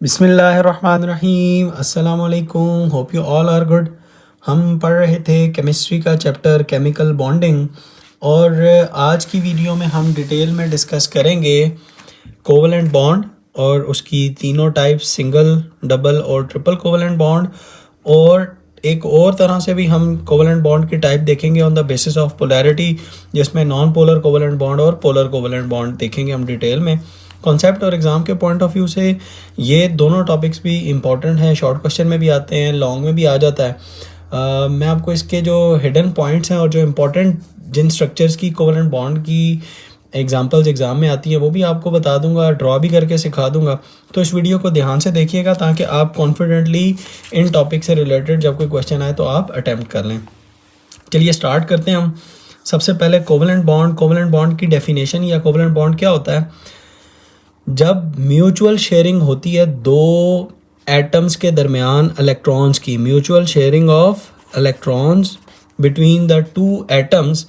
बिस्मिल्लाहिर्रहमानिर्रहीम अस्सलाम वालेकुम। Hope you all are good. हम पढ़ रहे थे केमिस्ट्री का चैप्टर केमिकल बॉन्डिंग और आज की वीडियो में हम डिटेल में डिस्कस करेंगे कोवलेंट बॉन्ड और उसकी तीनों टाइप्स, सिंगल, डबल और ट्रिपल कोवलेंट बॉन्ड, और एक और तरह से भी हम कोवलेंट बॉन्ड की टाइप देखेंगे on the basis of polarity, जिसमें नॉन पोलर कोवलेंट बॉन्ड और पोलर कोवलेंट बॉन्ड देखेंगे हम डिटेल में। कॉन्सेप्ट और एग्ज़ाम के पॉइंट ऑफ व्यू से ये दोनों टॉपिक्स भी इम्पॉर्टेंट हैं, शॉर्ट क्वेश्चन में भी आते हैं, लॉन्ग में भी आ जाता है। मैं आपको इसके जो हिडन पॉइंट्स हैं और जो इम्पोर्टेंट जिन स्ट्रक्चर्स की कोवलेंट बॉन्ड की एग्जांपल्स एग्ज़ाम में आती है वो भी आपको बता दूंगा, ड्रॉ भी करके सिखा दूंगा। तो इस वीडियो को ध्यान से देखिएगा ताकि आप कॉन्फिडेंटली इन टॉपिक से रिलेटेड जब कोई क्वेश्चन आए तो आप अटैम्प्ट कर लें। चलिए स्टार्ट करते हैं हम। सबसे पहले कोवलेंट बॉन्ड की डेफिनेशन या कोवलेंट बॉन्ड क्या होता है। जब म्यूचुअल शेयरिंग होती है दो एटम्स के दरमियान इलेक्ट्रॉन्स की, mutual sharing of electrons between the two atoms,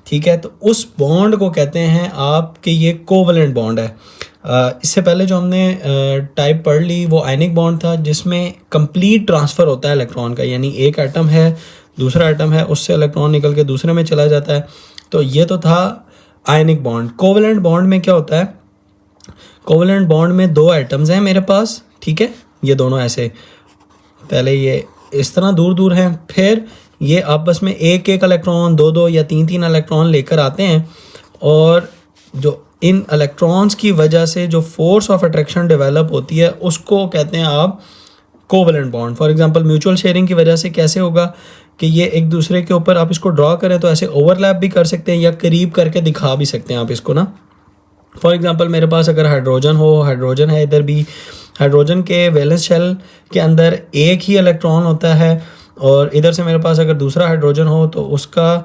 ठीक है, तो उस बॉन्ड को कहते हैं आपके ये कोवलेंट बॉन्ड है। इससे पहले जो हमने टाइप पढ़ ली वो आयनिक बॉन्ड था, जिसमें कंप्लीट ट्रांसफ़र होता है इलेक्ट्रॉन का, यानी एक एटम है, दूसरा एटम है, उससे इलेक्ट्रॉन निकल के दूसरे में चला जाता है। तो ये तो था आयनिक बॉन्ड। कोवलेंट बॉन्ड में क्या होता है, कोवलेंट बॉन्ड में दो एटम्स हैं मेरे पास, ठीक है, ये दोनों ऐसे, पहले ये इस तरह दूर दूर हैं, फिर ये आपस में एक एक इलेक्ट्रॉन, दो दो या तीन तीन इलेक्ट्रॉन लेकर आते हैं, और जो इन इलेक्ट्रॉन्स की वजह से जो फोर्स ऑफ अट्रैक्शन डेवलप होती है उसको कहते हैं आप covalent bond. For example mutual sharing की वजह से कैसे होगा कि ये एक दूसरे के ऊपर, आप इसको ड्रॉ करें तो ऐसे ओवरलैप भी कर सकते हैं या करीब करके दिखा भी सकते हैं आप इसको ना। फॉर एग्जांपल मेरे पास अगर हाइड्रोजन है, इधर भी हाइड्रोजन के वैलेंस शेल के अंदर एक ही इलेक्ट्रॉन होता है, और इधर से मेरे पास अगर दूसरा हाइड्रोजन हो तो उसका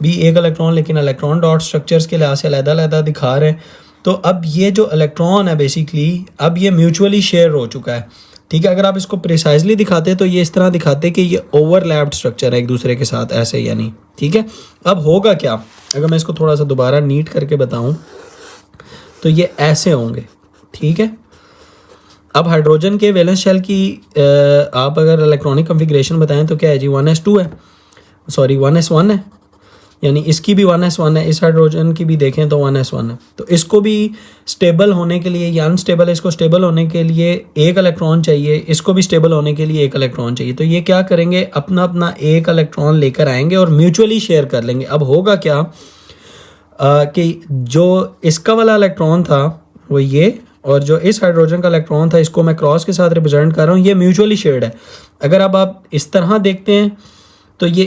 भी एक इलेक्ट्रॉन, लेकिन इलेक्ट्रॉन डॉट स्ट्रक्चर्स के लिहाज से अलग-अलग दिखा रहे हैं। तो अब ये जो इलेक्ट्रॉन है बेसिकली अब ये म्यूचुअली शेयर हो चुका है, ठीक है। अगर आप इसको प्रिसाइजली दिखाते तो ये इस तरह दिखाते कि ये ओवरलैप्ड स्ट्रक्चर है एक दूसरे के साथ ऐसे, यानी, ठीक है। अब होगा क्या, अगर मैं इसको थोड़ा सा दोबारा नीट करके बताऊँ तो ये ऐसे होंगे, ठीक है। अब हाइड्रोजन के वैलेंस शेल की आप अगर इलेक्ट्रॉनिक कॉन्फ़िगरेशन बताएं तो क्या है जी, 1s2 है, सॉरी 1s1 है, यानी इसकी भी 1s1 है, इस हाइड्रोजन की भी देखें तो 1s1 है। तो इसको भी स्टेबल होने के लिए, या अनस्टेबल है, इसको स्टेबल होने के लिए एक इलेक्ट्रॉन चाहिए, इसको भी स्टेबल होने के लिए एक इलेक्ट्रॉन चाहिए। तो ये क्या करेंगे, अपना अपना एक इलेक्ट्रॉन लेकर आएंगे और म्यूचुअली शेयर कर लेंगे। अब होगा क्या कि जो इसका वाला इलेक्ट्रॉन था वो ये, और जो इस हाइड्रोजन का इलेक्ट्रॉन था इसको मैं क्रॉस के साथ रिप्रेजेंट कर रहा हूँ, ये म्यूचुअली शेयर्ड है। अगर अब आप इस तरह देखते हैं तो ये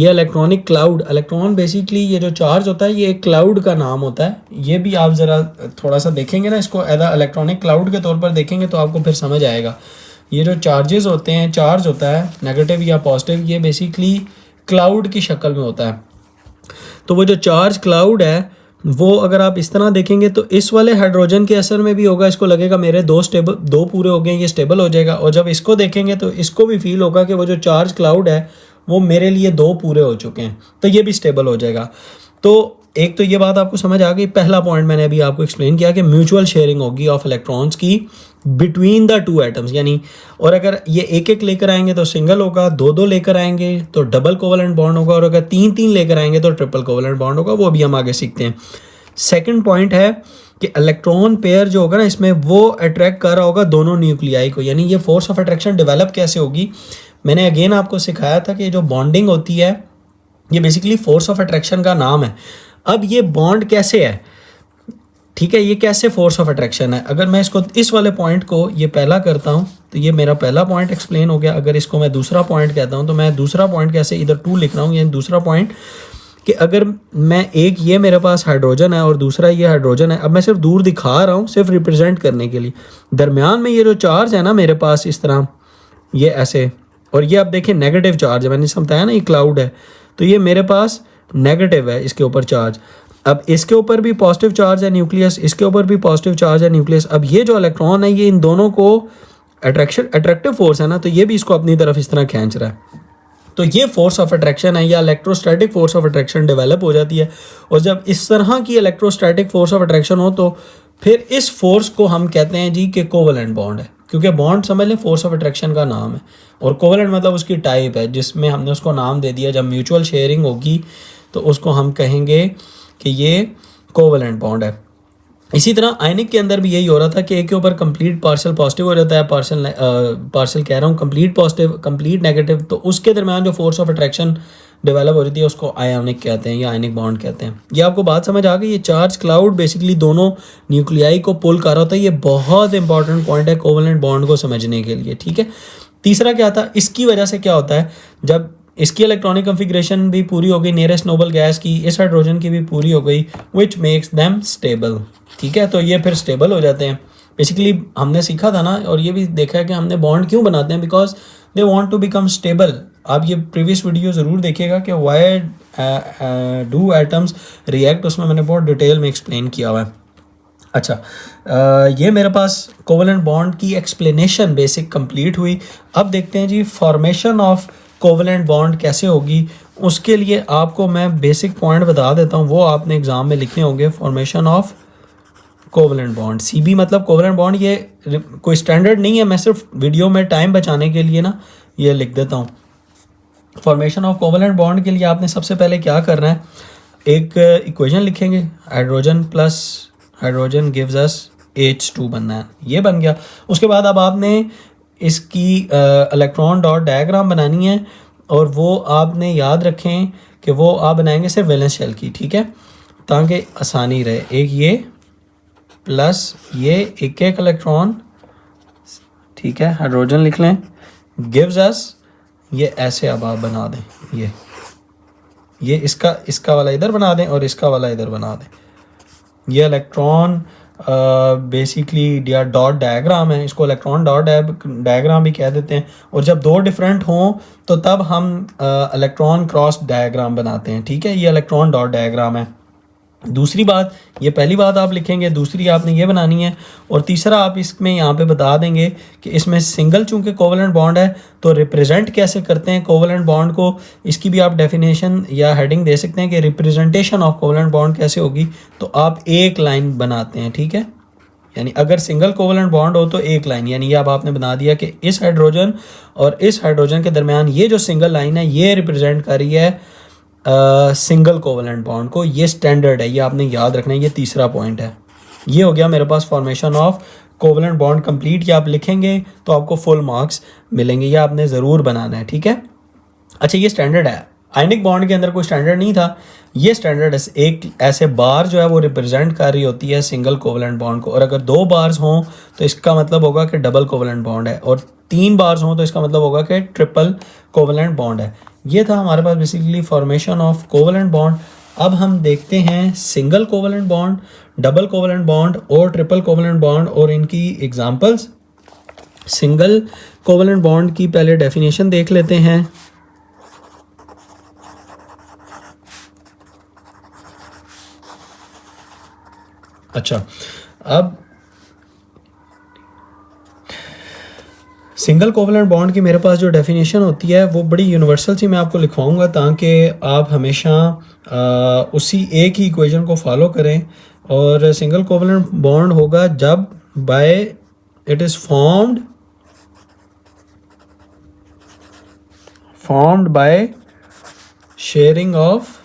इलेक्ट्रॉनिक क्लाउड, इलेक्ट्रॉन बेसिकली ये जो चार्ज होता है ये एक क्लाउड का नाम होता है। ये भी आप ज़रा थोड़ा सा देखेंगे ना, इसको एज इलेक्ट्रॉनिक क्लाउड के तौर पर देखेंगे तो आपको फिर समझ आएगा। ये जो चार्जेस होते हैं, चार्ज होता है नेगेटिव या पॉजिटिव, ये बेसिकली क्लाउड की शक्ल में होता है। तो वो जो चार्ज क्लाउड है वो अगर आप इस तरह देखेंगे तो इस वाले हाइड्रोजन के असर में भी होगा, इसको लगेगा मेरे दो पूरे हो गए, ये स्टेबल हो जाएगा। और जब इसको देखेंगे तो इसको भी फील होगा कि वो जो चार्ज क्लाउड है वो मेरे लिए दो पूरे हो चुके हैं, तो ये भी स्टेबल हो जाएगा। तो एक तो ये बात आपको समझ आ गई। पहला पॉइंट मैंने अभी आपको एक्सप्लेन किया कि म्यूचुअल शेयरिंग होगी ऑफ इलेक्ट्रॉन्स की बिटवीन द टू एटम्स, यानी, और अगर ये एक एक लेकर आएंगे तो सिंगल होगा, दो दो लेकर आएंगे तो डबल कोवलेंट बॉन्ड होगा, और अगर तीन तीन लेकर आएंगे तो ट्रिपल कोवलेंट बॉन्ड होगा। वो भी हम आगे सीखते हैं। सेकंड पॉइंट है कि इलेक्ट्रॉन पेयर जो होगा ना इसमें वो अट्रैक्ट कर रहा होगा दोनों न्यूक्लियाई को, यानी ये फोर्स ऑफ अट्रैक्शन डेवलप कैसे होगी। मैंने अगेन आपको सिखाया था कि जो बॉन्डिंग होती है ये बेसिकली फोर्स ऑफ अट्रैक्शन का नाम है। अब ये बॉन्ड कैसे है, ठीक है, ये कैसे फोर्स ऑफ अट्रैक्शन है। अगर मैं इसको इस वाले पॉइंट को ये पहला करता हूँ तो ये मेरा पहला पॉइंट एक्सप्लेन हो गया। अगर इसको मैं दूसरा पॉइंट कहता हूँ तो मैं दूसरा पॉइंट कैसे, इधर 2 लिख रहा हूँ, यानी दूसरा पॉइंट कि अगर मैं एक, ये मेरे पास हाइड्रोजन है और दूसरा ये हाइड्रोजन है, अब मैं सिर्फ दूर दिखा रहा हूँ सिर्फ रिप्रेजेंट करने के लिए। दरमियान में ये जो चार्ज है ना मेरे पास इस तरह, ये ऐसे, और ये आप देखें नेगेटिव चार्ज है, मैंने समझाया ना ये क्लाउड है, तो ये मेरे पास नेगेटिव है इसके ऊपर चार्ज। अब इसके ऊपर भी पॉजिटिव चार्ज है न्यूक्लियस, इसके ऊपर भी पॉजिटिव चार्ज है न्यूक्लियस। अब ये जो इलेक्ट्रॉन है ये इन दोनों को अट्रैक्टिव फोर्स है ना, तो ये भी इसको अपनी तरफ इस तरह खींच रहा है। तो ये फोर्स ऑफ अट्रैक्शन है या electrostatic force of attraction develop हो जाती है। और जब इस तरह की इलेक्ट्रोस्टैटिक फोर्स ऑफ अट्रैक्शन हो तो फिर इस फोर्स को हम कहते हैं जी कि कोवलेंट बॉन्ड है। क्योंकि बॉन्ड समझ लें फोर्स ऑफ अट्रैक्शन का नाम है, और कोवेलेंट मतलब उसकी टाइप है जिसमें हमने उसको नाम दे दिया। जब म्यूचुअल शेयरिंग होगी तो उसको हम कहेंगे कि ये कोवेलेंट बॉन्ड है। इसी तरह आयनिक के अंदर भी यही हो रहा था कि एक के ऊपर कंप्लीट पार्शियल पॉजिटिव हो जाता है, पार्शियल कह रहा हूँ कंप्लीट पॉजिटिव कंप्लीट नेगेटिव, तो उसके दरमियान जो फोर्स ऑफ अट्रैक्शन डेवलप हो रही थी उसको आयोनिक कहते हैं या आयनिक बॉन्ड कहते हैं। ये आपको बात समझ आ गई। ये चार्ज क्लाउड बेसिकली दोनों न्यूक्लियाई को पुल कर रहा होता है। ये बहुत इंपॉर्टेंट पॉइंट है कोवेलेंट बॉन्ड को समझने के लिए, ठीक है। तीसरा क्या था, इसकी वजह से क्या होता है, जब इसकी इलेक्ट्रॉनिक कॉन्फ़िगरेशन भी पूरी हो गई, नियरेस्ट नोबल गैस की, इस हाइड्रोजन की भी पूरी हो गई, विच मेक्स देम स्टेबल, ठीक है। तो ये फिर स्टेबल हो जाते हैं। बेसिकली हमने सीखा था ना, और ये भी देखा है कि हमने बॉन्ड क्यों बनाते हैं, because they want to become stable. आप ये प्रीवियस वीडियो ज़रूर देखिएगा कि व्हाई डू एटम्स रिएक्ट, उसमें मैंने बहुत डिटेल में एक्सप्लेन किया हुआ है। अच्छा, ये मेरे पास कोवेलेंट बॉन्ड की एक्सप्लेनेशन बेसिक कंप्लीट हुई। अब देखते हैं जी फॉर्मेशन ऑफ कोवेलेंट बॉन्ड कैसे होगी। उसके लिए आपको मैं बेसिक पॉइंट बता देता हूँ, वो आपने एग्ज़ाम में लिखने होंगे। Formation of covalent bond, CB मतलब कोवेलेंट बॉन्ड, ये कोई स्टैंडर्ड नहीं है, मैं सिर्फ वीडियो में टाइम बचाने के लिए ना ये लिख देता हूँ। फॉर्मेशन ऑफ कोवेलेंट बॉन्ड के लिए आपने सबसे पहले क्या करना है, एक इक्वेशन लिखेंगे, hydrogen plus hydrogen gives us H2 बनना है, ये बन गया। उसके बाद अब आपने इसकी इलेक्ट्रॉन डॉट डायग्राम बनानी है, और वो आपने याद रखें कि वो आप बनाएंगे सिर्फ वैलेंस शेल की, ठीक है, ताकि आसानी रहे। एक ये प्लस ये एक एक इलेक्ट्रॉन, ठीक है, हाइड्रोजन लिख लें, गिव्स अस, ये ऐसे अब आप बना दें, ये इसका वाला इधर बना दें और इसका वाला इधर बना दें। ये इलेक्ट्रॉन बेसिकली डॉट डायग्राम है, इसको इलेक्ट्रॉन डॉट डायग्राम भी कह देते हैं। और जब दो डिफरेंट हों तो तब हम इलेक्ट्रॉन क्रॉस डायग्राम बनाते हैं, ठीक है। ये इलेक्ट्रॉन डॉट डायग्राम है। दूसरी बात, ये पहली बात आप लिखेंगे, दूसरी आपने ये बनानी है, और तीसरा आप इसमें यहाँ पे बता देंगे कि इसमें सिंगल चूंकि कोवेलेंट बॉन्ड है तो रिप्रेजेंट कैसे करते हैं कोवेलेंट बॉन्ड को। इसकी भी आप डेफिनेशन या हेडिंग दे सकते हैं कि रिप्रेजेंटेशन ऑफ कोवेलेंट बॉन्ड कैसे होगी। तो आप एक लाइन बनाते हैं, ठीक है, यानी अगर सिंगल कोवेलेंट बॉन्ड हो तो एक लाइन, यानी ये अब आपने बना दिया कि इस हाइड्रोजन और इस हाइड्रोजन के दरमियान ये जो सिंगल लाइन है ये रिप्रेजेंट कर रही है सिंगल कोवेलेंट बॉन्ड को। ये स्टैंडर्ड है, ये आपने याद रखना है। ये तीसरा पॉइंट है। ये हो गया मेरे पास formation of covalent bond complete. ये आप लिखेंगे तो आपको फुल मार्क्स मिलेंगे, ये आपने ज़रूर बनाना है, ठीक है। अच्छा, ये स्टैंडर्ड है। आयनिक बॉन्ड के अंदर कोई स्टैंडर्ड नहीं था, ये स्टैंडर्ड है। एक ऐसे बार जो है वो रिप्रेजेंट कर रही होती है सिंगल कोवेलेंट बॉन्ड को, और अगर 2 बार्स हों तो इसका मतलब होगा कि डबल कोवेलेंट बॉन्ड है, और 3 बार्स हों तो इसका मतलब होगा कि ट्रिपल कोवेलेंट बॉन्ड है। ये था हमारे पास basically formation of covalent bond. अब हम देखते हैं single covalent bond, double covalent bond और ट्रिपल कोवेलेंट बॉन्ड और इनकी एग्जांपल्स। सिंगल कोवेलेंट बॉन्ड की पहले डेफिनेशन देख लेते हैं। अच्छा, अब सिंगल कोवेलेंट बॉन्ड की मेरे पास जो डेफिनेशन होती है वो बड़ी यूनिवर्सल सी मैं आपको लिखवाऊंगा, ताकि आप हमेशा उसी एक ही इक्वेशन को फॉलो करें। और सिंगल कोवेलेंट बॉन्ड होगा जब by it is formed by sharing of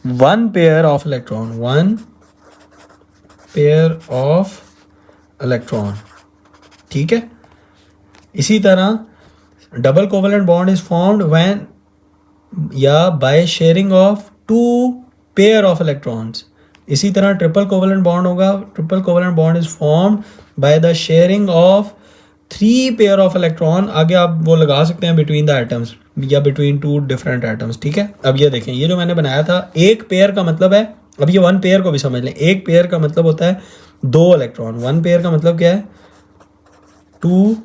one pair of electron, ठीक है। इसी तरह double covalent bond is formed when या by sharing of 2 pair of electrons. इसी तरह ट्रिपल कोवेलेंट बॉन्ड होगा, triple covalent bond is formed by the sharing of 3 pair of electron. आगे आप वो लगा सकते हैं बिटवीन द एटम्स या बिटवीन 2 डिफरेंट एटम्स, ठीक है। अब ये देखें, ये जो मैंने बनाया था, एक पेयर का मतलब है, अब ये 1 पेयर को भी समझ लें, एक पेयर का मतलब होता है 2 इलेक्ट्रॉन। 1 पेयर का मतलब क्या है, 2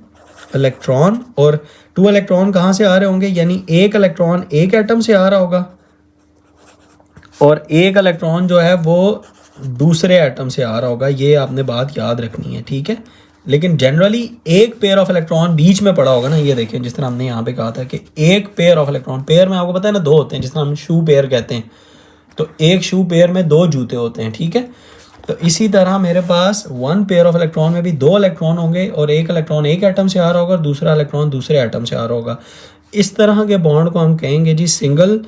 इलेक्ट्रॉन। और 2 इलेक्ट्रॉन कहाँ से आ रहे होंगे, यानी एक इलेक्ट्रॉन एक एटम से आ रहा होगा और एक इलेक्ट्रॉन जो है वो दूसरे एटम से आ रहा होगा। ये आपने बात याद रखनी है, ठीक है। लेकिन जनरली एक पेयर ऑफ इलेक्ट्रॉन बीच में पड़ा होगा ना, ये देखें, जिस तरह हमने यहाँ पे कहा था कि एक पेयर ऑफ इलेक्ट्रॉन, पेयर में आपको पता है ना 2 होते हैं, जिस तरह हम शू पेयर कहते हैं, तो एक शू पेयर में 2 जूते होते हैं, ठीक है। तो इसी तरह मेरे पास वन पेयर ऑफ इलेक्ट्रॉन में भी दो इलेक्ट्रॉन होंगे और एक इलेक्ट्रॉन एक एटम से आ रहा होगा और दूसरा इलेक्ट्रॉन दूसरे एटम से आ रहा होगा। इस तरह के बॉन्ड को हम कहेंगे जी सिंगल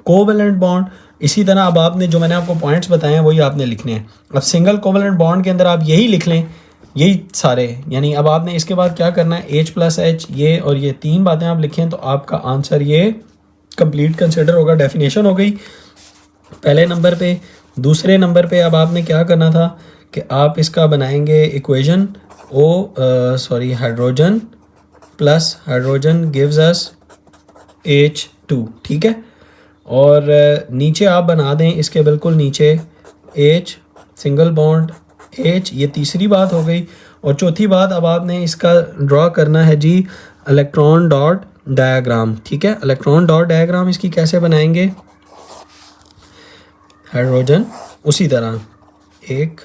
कोवैलेंट बॉन्ड। इसी तरह अब आपने जो मैंने आपको पॉइंट्स बताए हैं वही आपने लिखने हैं। अब सिंगल कोवैलेंट बॉन्ड के अंदर आप यही लिख लें, यही सारे, यानी अब आपने इसके बाद क्या करना है, H + H ये और ये तीन बातें आप लिखें तो आपका आंसर ये कंप्लीट कंसिडर होगा। डेफिनेशन हो गई पहले नंबर पे। दूसरे नंबर पे अब आपने क्या करना था कि आप इसका बनाएंगे equation hydrogen plus hydrogen gives us H2, ठीक है। और नीचे आप बना दें इसके बिल्कुल नीचे H सिंगल बॉन्ड H, ये तीसरी बात हो गई। और चौथी बात अब आपने इसका ड्रॉ करना है जी इलेक्ट्रॉन डॉट डायग्राम, ठीक है। इलेक्ट्रॉन डॉट डायग्राम इसकी कैसे बनाएंगे, हाइड्रोजन उसी तरह एक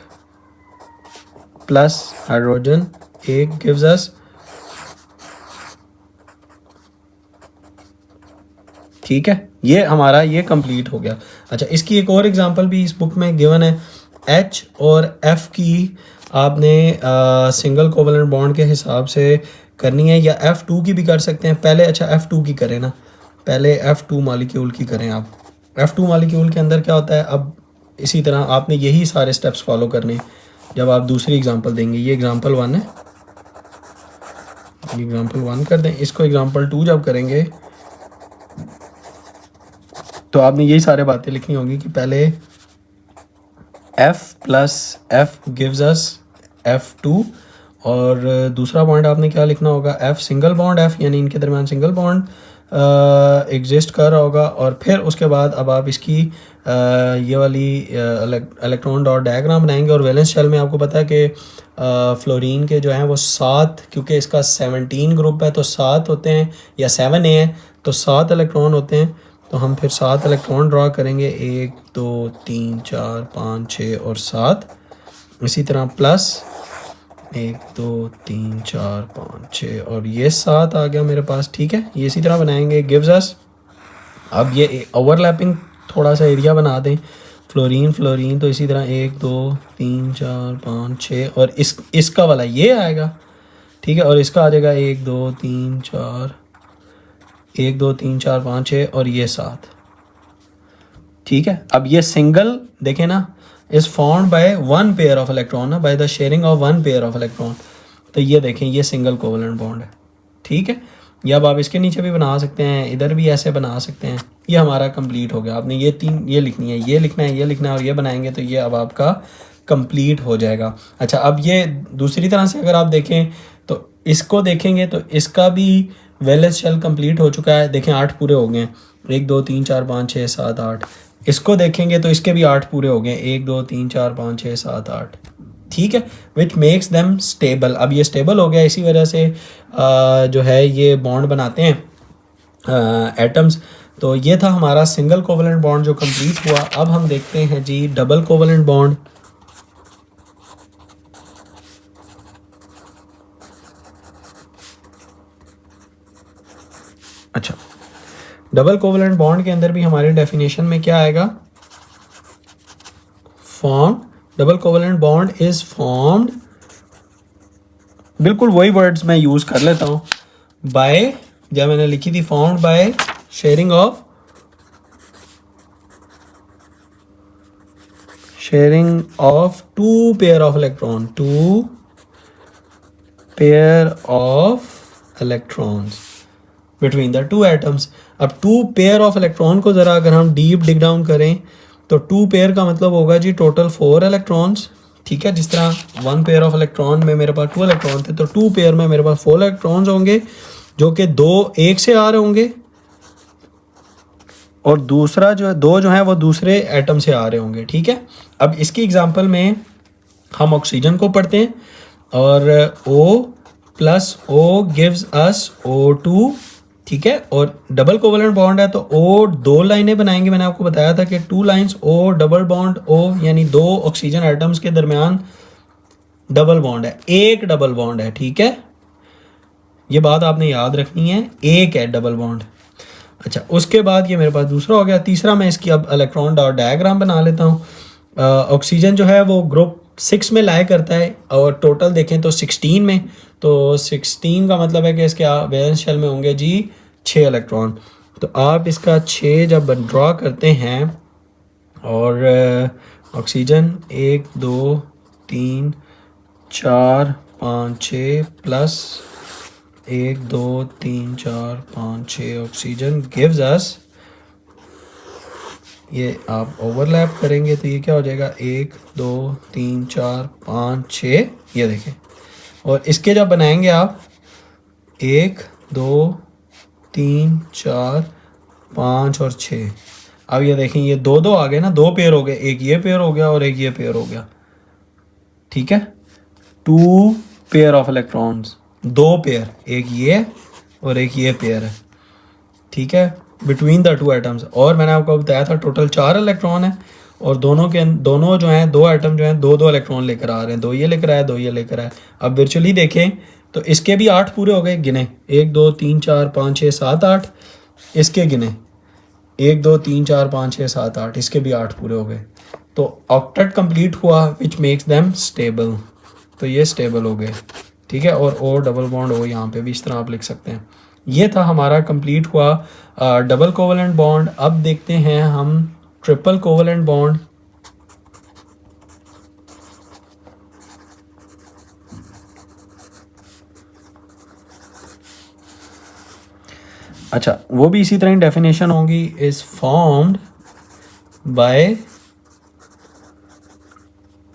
प्लस हाइड्रोजन एक गिव्स अस, ठीक है। ये हमारा ये कंप्लीट हो गया। अच्छा, इसकी एक और एग्जांपल भी इस बुक में गिवन है। H और F की आपने सिंगल कोवैलेंट बॉन्ड के हिसाब से करनी है, या F2 की भी कर सकते हैं पहले। अच्छा, F2 की करें ना, पहले F2 मॉलिक्यूल की करें आप। F2 मॉलिक्यूल के अंदर क्या होता है, अब इसी तरह आपने यही सारे स्टेप्स फॉलो करने जब आप दूसरी एग्जांपल देंगे। ये एग्जांपल 1 है, एग्जांपल 1 कर दें। इसको एग्जांपल 2 जब करेंगे तो आपने यही सारे बातें लिखनी होगी कि पहले F + F gives us F2, और दूसरा पॉइंट आपने क्या लिखना होगा, F सिंगल बॉन्ड F, यानी इनके दरमियान सिंगल बॉन्ड एग्जिस्ट कर रहा होगा। और फिर उसके बाद अब आप इसकी ये वाली इलेक्ट्रॉन डॉट डायग्राम बनाएंगे। और वैलेंस शेल में आपको पता है कि फ्लोरीन के जो हैं वो 7, क्योंकि इसका 17 ग्रुप है तो 7 होते हैं, या 7A है तो 7 इलेक्ट्रॉन होते हैं। तो हम फिर 7 इलेक्ट्रॉन ड्रा करेंगे, 1 2 3 4 5 6 और 7। इसी तरह प्लस 1 2 3 4 5 6 और ये 7 आ गया मेरे पास, ठीक है। ये इसी तरह बनाएंगे गिव्स अस। अब ये ओवरलैपिंग थोड़ा सा एरिया बना दें, फ्लोरीन तो इसी तरह 1 2 3 4 5 6 और इसका वाला ये आएगा, ठीक है। और इसका आ जाएगा 1 2 3 4 1 2 3 4 5 6 और ये 7, ठीक है। अब ये सिंगल देखें ना, is formed by one pair of electron ना, by the sharing of one pair of electron. तो ये देखें ये सिंगल कोवैलेंट बॉन्ड है, ठीक है। या अब आप इसके नीचे भी बना सकते हैं, इधर भी ऐसे बना सकते हैं। ये हमारा कंप्लीट हो गया। आपने ये 3 ये लिखनी है, ये लिखना है, ये लिखना है और ये बनाएंगे तो ये अब आपका कंप्लीट हो जाएगा। अच्छा, अब ये दूसरी तरह से अगर आप देखें तो इसको देखेंगे तो इसका भी वैलेंस शेल कंप्लीट हो चुका है। देखें 8 पूरे हो गए हैं, 1 2 3 4 5 6 7 8। इसको देखेंगे तो इसके भी 8 पूरे हो गए, 1 2 3 4 5 6 7 8, ठीक है। Which makes them stable. अब ये स्टेबल हो गया, इसी वजह से जो है ये बॉन्ड बनाते हैं एटम्स। तो ये था हमारा सिंगल कोवैलेंट बॉन्ड जो कंप्लीट हुआ। अब हम देखते हैं जी डबल कोवैलेंट बॉन्ड। अच्छा, डबल कोवैलेंट बॉन्ड के अंदर भी हमारी डेफिनेशन में क्या आएगा, form double covalent bond is formed, बिल्कुल वही वर्ड्स मैं यूज कर लेता हूं, बाय, जब मैंने लिखी थी formed by sharing of 2 pair of electron, 2 pair of electrons between the 2 atoms. अब 2 पेयर ऑफ इलेक्ट्रॉन को ज़रा अगर हम डीप डिग डाउन करें तो 2 पेयर का मतलब होगा जी टोटल 4 इलेक्ट्रॉन्स, ठीक है। जिस तरह 1 पेयर ऑफ इलेक्ट्रॉन में मेरे पास 2 इलेक्ट्रॉन थे तो 2 पेयर में मेरे पास 4 इलेक्ट्रॉन्स होंगे, जो कि 2 एक से आ रहे होंगे और दूसरा जो है 2 जो है वो दूसरे एटम से आ रहे होंगे, ठीक है। अब इसकी एग्जांपल में हम ऑक्सीजन को पढ़ते हैं और O + O gives us O2, ठीक है। और डबल कोवैलेंट बॉन्ड है तो O 2 लाइनें बनाएंगे। मैंने आपको बताया था कि 2 lines O double bond O, यानी 2 ऑक्सीजन एटम्स के दरमियान डबल बॉन्ड है, एक डबल बॉन्ड है, ठीक है। ये बात आपने याद रखनी है, एक है डबल बॉन्ड। अच्छा, उसके बाद ये मेरे पास दूसरा हो गया। तीसरा मैं इसकी अब इलेक्ट्रॉन डॉट डायग्राम बना लेता हूँ। ऑक्सीजन जो है वो ग्रुप 6 में लाया करता है, और टोटल देखें तो 16 में, तो 16 का मतलब है कि इसके वैलेंस शेल में होंगे जी 6 इलेक्ट्रॉन। तो आप इसका 6 जब ड्रॉ करते हैं, और oxygen 1 2 3 4 5 6 plus 1 2 3 4 5 6 oxygen gives us, ये आप ओवरलैप करेंगे तो ये क्या हो जाएगा 1 2 3 4 5 6, ये देखें। और इसके जब बनाएंगे आप 1 2 3 4 5 और 6, अब ये देखें ये दो दो आ गए ना, 2 पेयर हो गए, एक ये पेयर हो गया और एक ये पेयर हो गया, ठीक है। 2 पेयर ऑफ इलेक्ट्रॉन्स, 2 पेयर, एक ये और एक ये पेयर है, ठीक है, बिटवीन द 2 एटम्स। और मैंने आपको बताया था टोटल 4 इलेक्ट्रॉन है, और दोनों जो हैं 2 एटम जो हैं 2 इलेक्ट्रॉन लेकर आ रहे हैं, 2 ये लेकर आया 2 ये लेकर आया। अब वर्चुअली देखें तो इसके भी 8 पूरे हो गए, गिने 1 2 3 4 5 6 7 8, इसके गिने 1 2 3 4 5 6 7 8, इसके भी 8 पूरे हो गए। तो ऑक्टेट कंप्लीट हुआ विच मेक्स देम स्टेबल, तो ये स्टेबल हो गए, ठीक है। और ओ डबल बॉन्ड ओ यहाँ पे भी इस तरह आप लिख सकते हैं। ये था हमारा कंप्लीट हुआ डबल कोवलेंट बॉन्ड। अब देखते हैं हम ट्रिपल कोवलेंट बॉन्ड। अच्छा, वो भी इसी तरह डेफिनेशन होगी, is formed by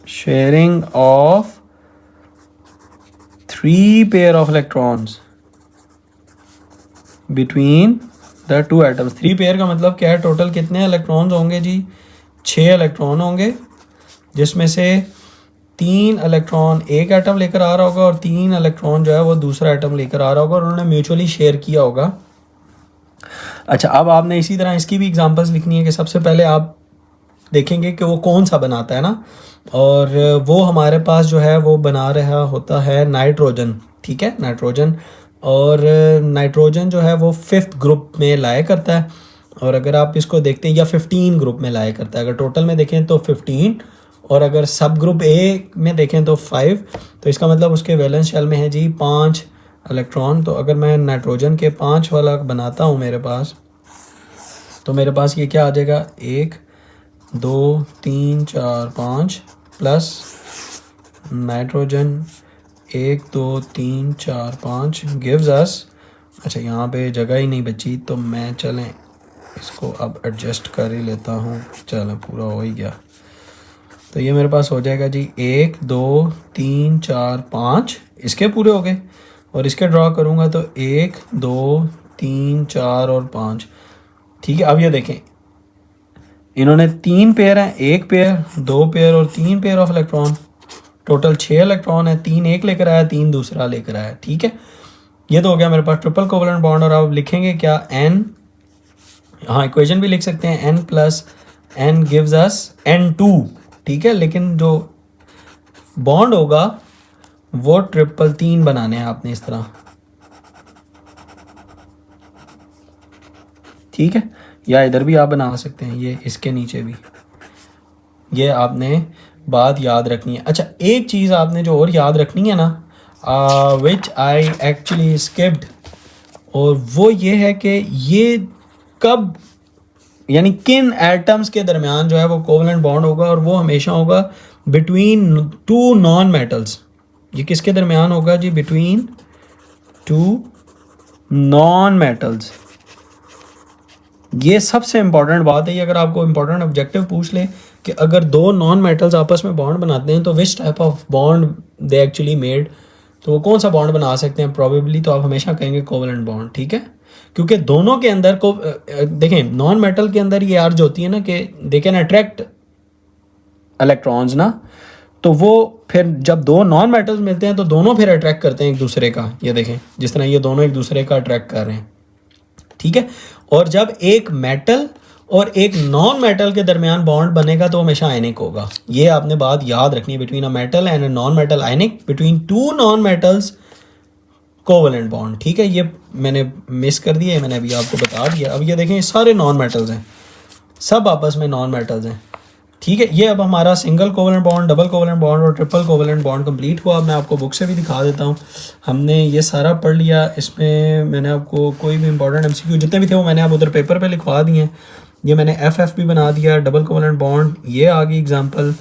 sharing of 3 pair of electrons between the 2 atoms. 3 pair का मतलब क्या है, टोटल कितने इलेक्ट्रॉन्स होंगे जी 6 इलेक्ट्रॉन होंगे, जिसमें से 3 इलेक्ट्रॉन एक एटम लेकर आ रहा होगा और 3 इलेक्ट्रॉन जो है वो दूसरा एटम लेकर आ रहा होगा, और उन्होंने म्यूचुअली शेयर किया होगा। अच्छा, अब आपने इसी तरह इसकी भी एग्जांपल्स लिखनी है कि सबसे पहले आप देखेंगे कि वो कौन सा बनाता है ना, और वो हमारे पास जो है वो बना रहा होता है नाइट्रोजन, ठीक है, नाइट्रोजन। और नाइट्रोजन जो है वो 5th ग्रुप में लाया करता है, और अगर आप इसको देखते हैं या 15 ग्रुप में लाया करता है, अगर टोटल में देखें तो 15, और अगर सब ग्रुप ए में देखें तो 5, तो इसका मतलब उसके वैलेंस शेल में है जी 5 इलेक्ट्रॉन। तो अगर मैं नाइट्रोजन के 5 वाला बनाता हूँ मेरे पास, तो मेरे पास ये क्या आ जाएगा 1 2 3 4 5 प्लस नाइट्रोजन 1 2 3 4 5 गिव्स अस। अच्छा, यहाँ पे जगह ही नहीं बची, तो मैं चलें इसको अब एडजस्ट कर ही लेता हूँ, चलें पूरा हो ही गया। तो ये मेरे पास हो जाएगा जी 1 2 3 4 5, इसके पूरे हो गए, और इसके ड्रॉ करूँगा तो 1 2 3 4 और 5, ठीक है। अब ये देखें इन्होंने 3 पेयर हैं, 1 पेयर 2 पेयर और 3 pair of electron, total 6 electron है, 3 एक लेकर आया 3 दूसरा लेकर आया, ठीक है। ये तो हो गया मेरे पास ट्रिपल कोवलेंट बॉन्ड। और आप लिखेंगे क्या n, हाँ इक्वेशन भी लिख सकते हैं, n plus n gives us n2, ठीक है। लेकिन जो बॉन्ड होगा वो 3 बनाने हैं आपने इस तरह, ठीक है, या इधर भी आप बना सकते हैं, ये इसके नीचे भी, ये आपने बात याद रखनी है। अच्छा, एक चीज़ आपने जो और याद रखनी है ना, विच आई एक्चुअली स्किप्ड, और वो ये है कि ये कब यानी किन एटम्स के दरमियान जो है वो कोवलेंट बॉन्ड होगा, और वो हमेशा होगा बिटवीन 2 नॉन मेटल्स। ये किसके दरमियान होगा जी, बिटवीन 2 नॉन मेटल्स। ये सबसे इंपॉर्टेंट बात है। ये अगर आपको इंपॉर्टेंट ऑब्जेक्टिव पूछ ले कि अगर 2 नॉन मेटल्स आपस में बॉन्ड बनाते हैं तो which type of bond they actually made, तो वो कौन सा बॉन्ड बना सकते हैं प्रॉबेबली, तो आप हमेशा कहेंगे कोवलेंट बॉन्ड, ठीक है। क्योंकि दोनों के अंदर को देखें, नॉन मेटल के अंदर ये चार्ज होती है ना कि दे कैन अट्रैक्ट इलेक्ट्रॉन्स ना, तो वो फिर जब 2 नॉन मेटल्स मिलते हैं तो दोनों फिर अट्रैक्ट करते हैं एक दूसरे का। ये देखें जिस तरह ये दोनों एक दूसरे का अट्रैक्ट कर रहे हैं, ठीक है। और जब एक मेटल और एक नॉन मेटल के दरमियान बॉन्ड बनेगा तो हमेशा आयनिक होगा। ये आपने बात याद रखनी है, between a metal and a non metal ionic, between 2 non metals covalent bond, ठीक है। ये मैंने मिस कर दिया, मैंने अभी आपको बता दिया। अब ये देखें सारे नॉन मेटल्स हैं, सब आपस में नॉन मेटल्स हैं, ठीक है, ये अब हमारा single covalent bond, double covalent bond और ट्रिपल कोवलेंट बॉन्ड कंप्लीट हुआ। मैं आपको बुक से भी दिखा देता हूँ। हमने ये सारा पढ़ लिया। इसमें मैंने आपको कोई भी इंपॉर्टेंट MCQ जितने भी थे वो मैंने आप उधर पेपर पे लिखवा दिए हैं। ये मैंने FF भी बना दिया। डबल कोवलेंट बॉन्ड ये आ गई example.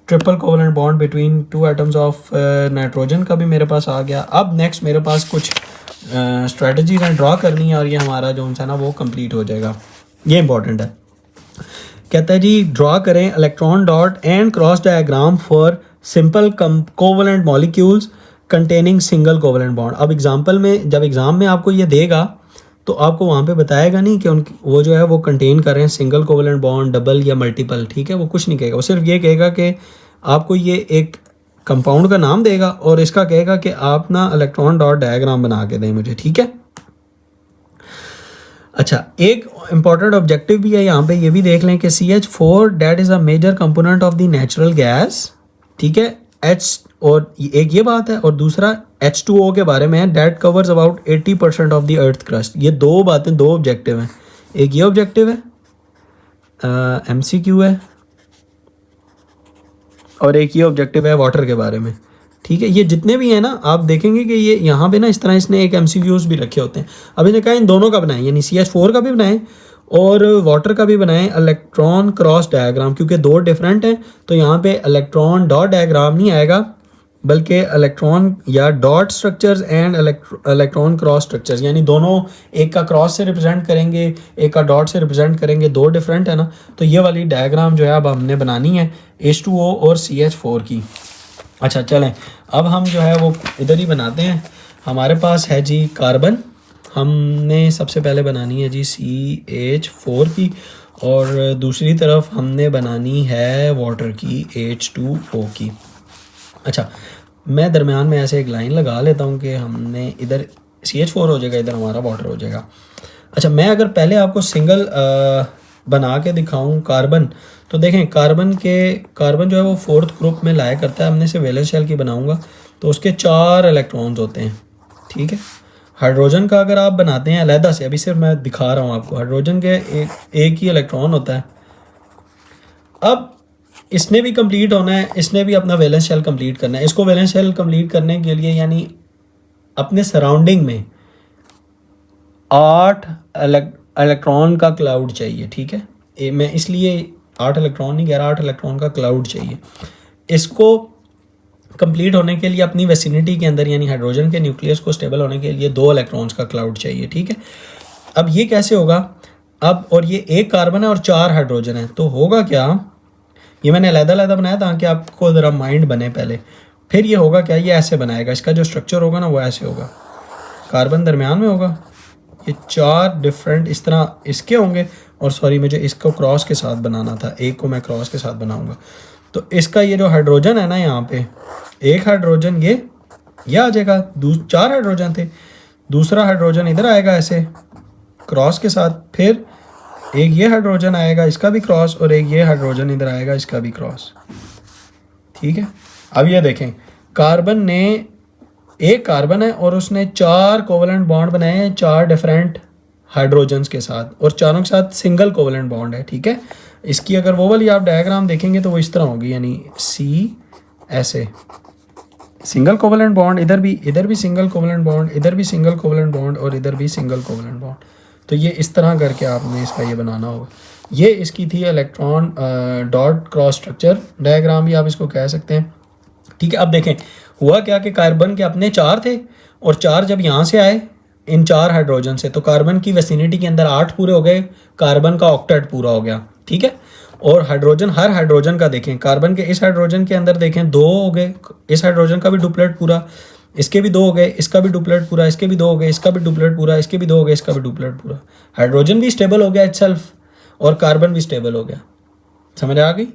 Triple covalent bond between 2 atoms of nitrogen का भी मेरे पास आ गया। अब नेक्स्ट मेरे पास कुछ स्ट्रेटजीज हैं ड्रा करनी है और ये हमारा जो है ना वो कंप्लीट हो जाएगा। ये इंपॉर्टेंट है। कहता है जी ड्रॉ करें electron dot and cross diagram for simple covalent molecules containing single covalent bond. अब एग्जांपल में, जब एग्जाम में आपको ये देगा तो आपको वहाँ पे बताएगा नहीं कि उनकी वो जो है वो कंटेन कर रहे हैं सिंगल कोवलेंट बॉन्ड, डबल या मल्टीपल। ठीक है, वो कुछ नहीं कहेगा। वो सिर्फ ये कहेगा कि आपको ये एक कंपाउंड का नाम देगा और इसका कहेगा कि आप ना इलेक्ट्रॉन डॉट डायग्राम बना के दें मुझे। ठीक है, अच्छा एक इंपॉर्टेंट ऑब्जेक्टिव भी है यहाँ पे, ये भी देख लें कि CH4 that is a major component of the natural gas. ठीक है, H और एक ये बात है और दूसरा H2O के बारे में है, that covers about 80% of the earth crust. ये दो बातें, दो ऑब्जेक्टिव हैं। एक ये ऑब्जेक्टिव है MCQ है और एक ये ऑब्जेक्टिव है वाटर के बारे में। ठीक है, ये जितने भी हैं ना आप देखेंगे कि ये यहाँ पे ना इस तरह इसने एक MCQs भी रखे होते हैं। अब इन्हें कहा इन दोनों का बनाएं, यानी CH4 का भी बनाएं और वाटर का भी बनाएं इलेक्ट्रॉन क्रॉस डायग्राम, क्योंकि दो डिफरेंट हैं तो यहाँ पे इलेक्ट्रॉन डॉट डायग्राम नहीं आएगा बल्कि इलेक्ट्रॉन या dot structures and electron cross structures, यानी दोनों एक का क्रॉस से रिप्रेजेंट करेंगे एक का डॉट से रिप्रेजेंट करेंगे, दो डिफरेंट है ना। तो ये वाली डायग्राम जो है अब हमने बनानी है H2O और CH4 की। अच्छा चलें, अब हम जो है वो इधर ही बनाते हैं। हमारे पास है जी कार्बन, हमने सबसे पहले बनानी है जी CH4 की और दूसरी तरफ हमने बनानी है वाटर की H2O की। अच्छा, मैं दरमियान में ऐसे एक लाइन लगा लेता हूँ कि हमने इधर CH4 हो जाएगा, इधर हमारा वाटर हो जाएगा। अच्छा, मैं अगर पहले आपको सिंगल बना के दिखाऊं कार्बन, तो देखें कार्बन जो है वो 4th ग्रुप में लाया करता है। हमने से वैलेंस शेल की बनाऊंगा तो उसके 4 इलेक्ट्रॉन्स होते हैं। ठीक है, हाइड्रोजन का अगर आप बनाते हैं अलहदा से, अभी सिर्फ मैं दिखा रहा हूँ आपको, हाइड्रोजन के एक ही इलेक्ट्रॉन होता है। अब इसने भी कंप्लीट होना है, इसने भी अपना वैलेंस शेल कंप्लीट करना है। इसको वैलेंस शेल कंप्लीट करने के लिए यानी अपने सराउंडिंग में 8 इलेक्ट्रॉन का क्लाउड चाहिए। ठीक है, मैं इसलिए 8 इलेक्ट्रॉन नहीं कह रहा, 8 इलेक्ट्रॉन का क्लाउड चाहिए। इसको कंप्लीट होने के लिए अपनी वेसिनिटी के अंदर यानी हाइड्रोजन के न्यूक्लियस को स्टेबल होने के लिए 2 इलेक्ट्रॉन्स का क्लाउड चाहिए। ठीक है, अब ये कैसे होगा? अब और ये एक कार्बन है और 4 हाइड्रोजन है, तो होगा क्या? ये मैंने अलग-अलग बनाया ताकि आपको ज़रा माइंड बने पहले। फिर ये होगा क्या, ये ऐसे बनाएगा, इसका जो स्ट्रक्चर होगा ना वो ऐसे होगा, कार्बन दरमियान में होगा, ये 4 डिफरेंट इस तरह इसके होंगे। और सॉरी, मुझे इसको क्रॉस के साथ बनाना था, एक को मैं क्रॉस के साथ बनाऊंगा। तो इसका ये जो हाइड्रोजन है ना, यहाँ पे एक हाइड्रोजन ये आ जाएगा, 4 हाइड्रोजन थे, दूसरा हाइड्रोजन इधर आएगा ऐसे क्रॉस के साथ, फिर एक ये हाइड्रोजन आएगा इसका भी क्रॉस, और एक ये हाइड्रोजन इधर आएगा इसका भी क्रॉस। ठीक है, अब ये देखें, कार्बन ने एक कार्बन है और उसने 4 कोवलेंट बॉन्ड बनाए हैं 4 डिफरेंट हाइड्रोजन्स के साथ, और चारों के साथ सिंगल कोवलेंट बॉन्ड है। ठीक है, इसकी अगर वो वाली आप डायग्राम देखेंगे तो वो इस तरह होगी, यानी सी ऐसे सिंगल कोवलेंट बॉन्ड, इधर भी सिंगल कोवलेंट बॉन्ड, इधर भी सिंगल कोवलेंट बॉन्ड और इधर भी सिंगल कोवलेंट बॉन्ड। तो ये इस तरह करके आपने इसका ये बनाना होगा। ये इसकी थी electron dot cross structure diagram भी आप इसको कह सकते हैं। ठीक है, अब देखें हुआ क्या कि कार्बन के अपने 4 थे और 4 जब यहाँ से आए इन 4 हाइड्रोजन से, तो कार्बन की वेसिनिटी के अंदर 8 पूरे हो गए, कार्बन का ऑक्टेट पूरा हो गया। ठीक है, और हाइड्रोजन, हर हाइड्रोजन का देखें, कार्बन के इस हाइड्रोजन के अंदर देखें 2 हो गए, इस हाइड्रोजन का भी डुप्लेट पूरा, इसके भी 2 हो गए, इसका भी डुप्लेट पूरा, इसके भी 2 हो गए, इसका भी डुप्लेट पूरा, इसके भी 2 हो गए, इसका भी डुप्लेट पूरा। हाइड्रोजन भी स्टेबल हो गया इटसेल्फ और कार्बन भी स्टेबल हो गया। समझ आ गई?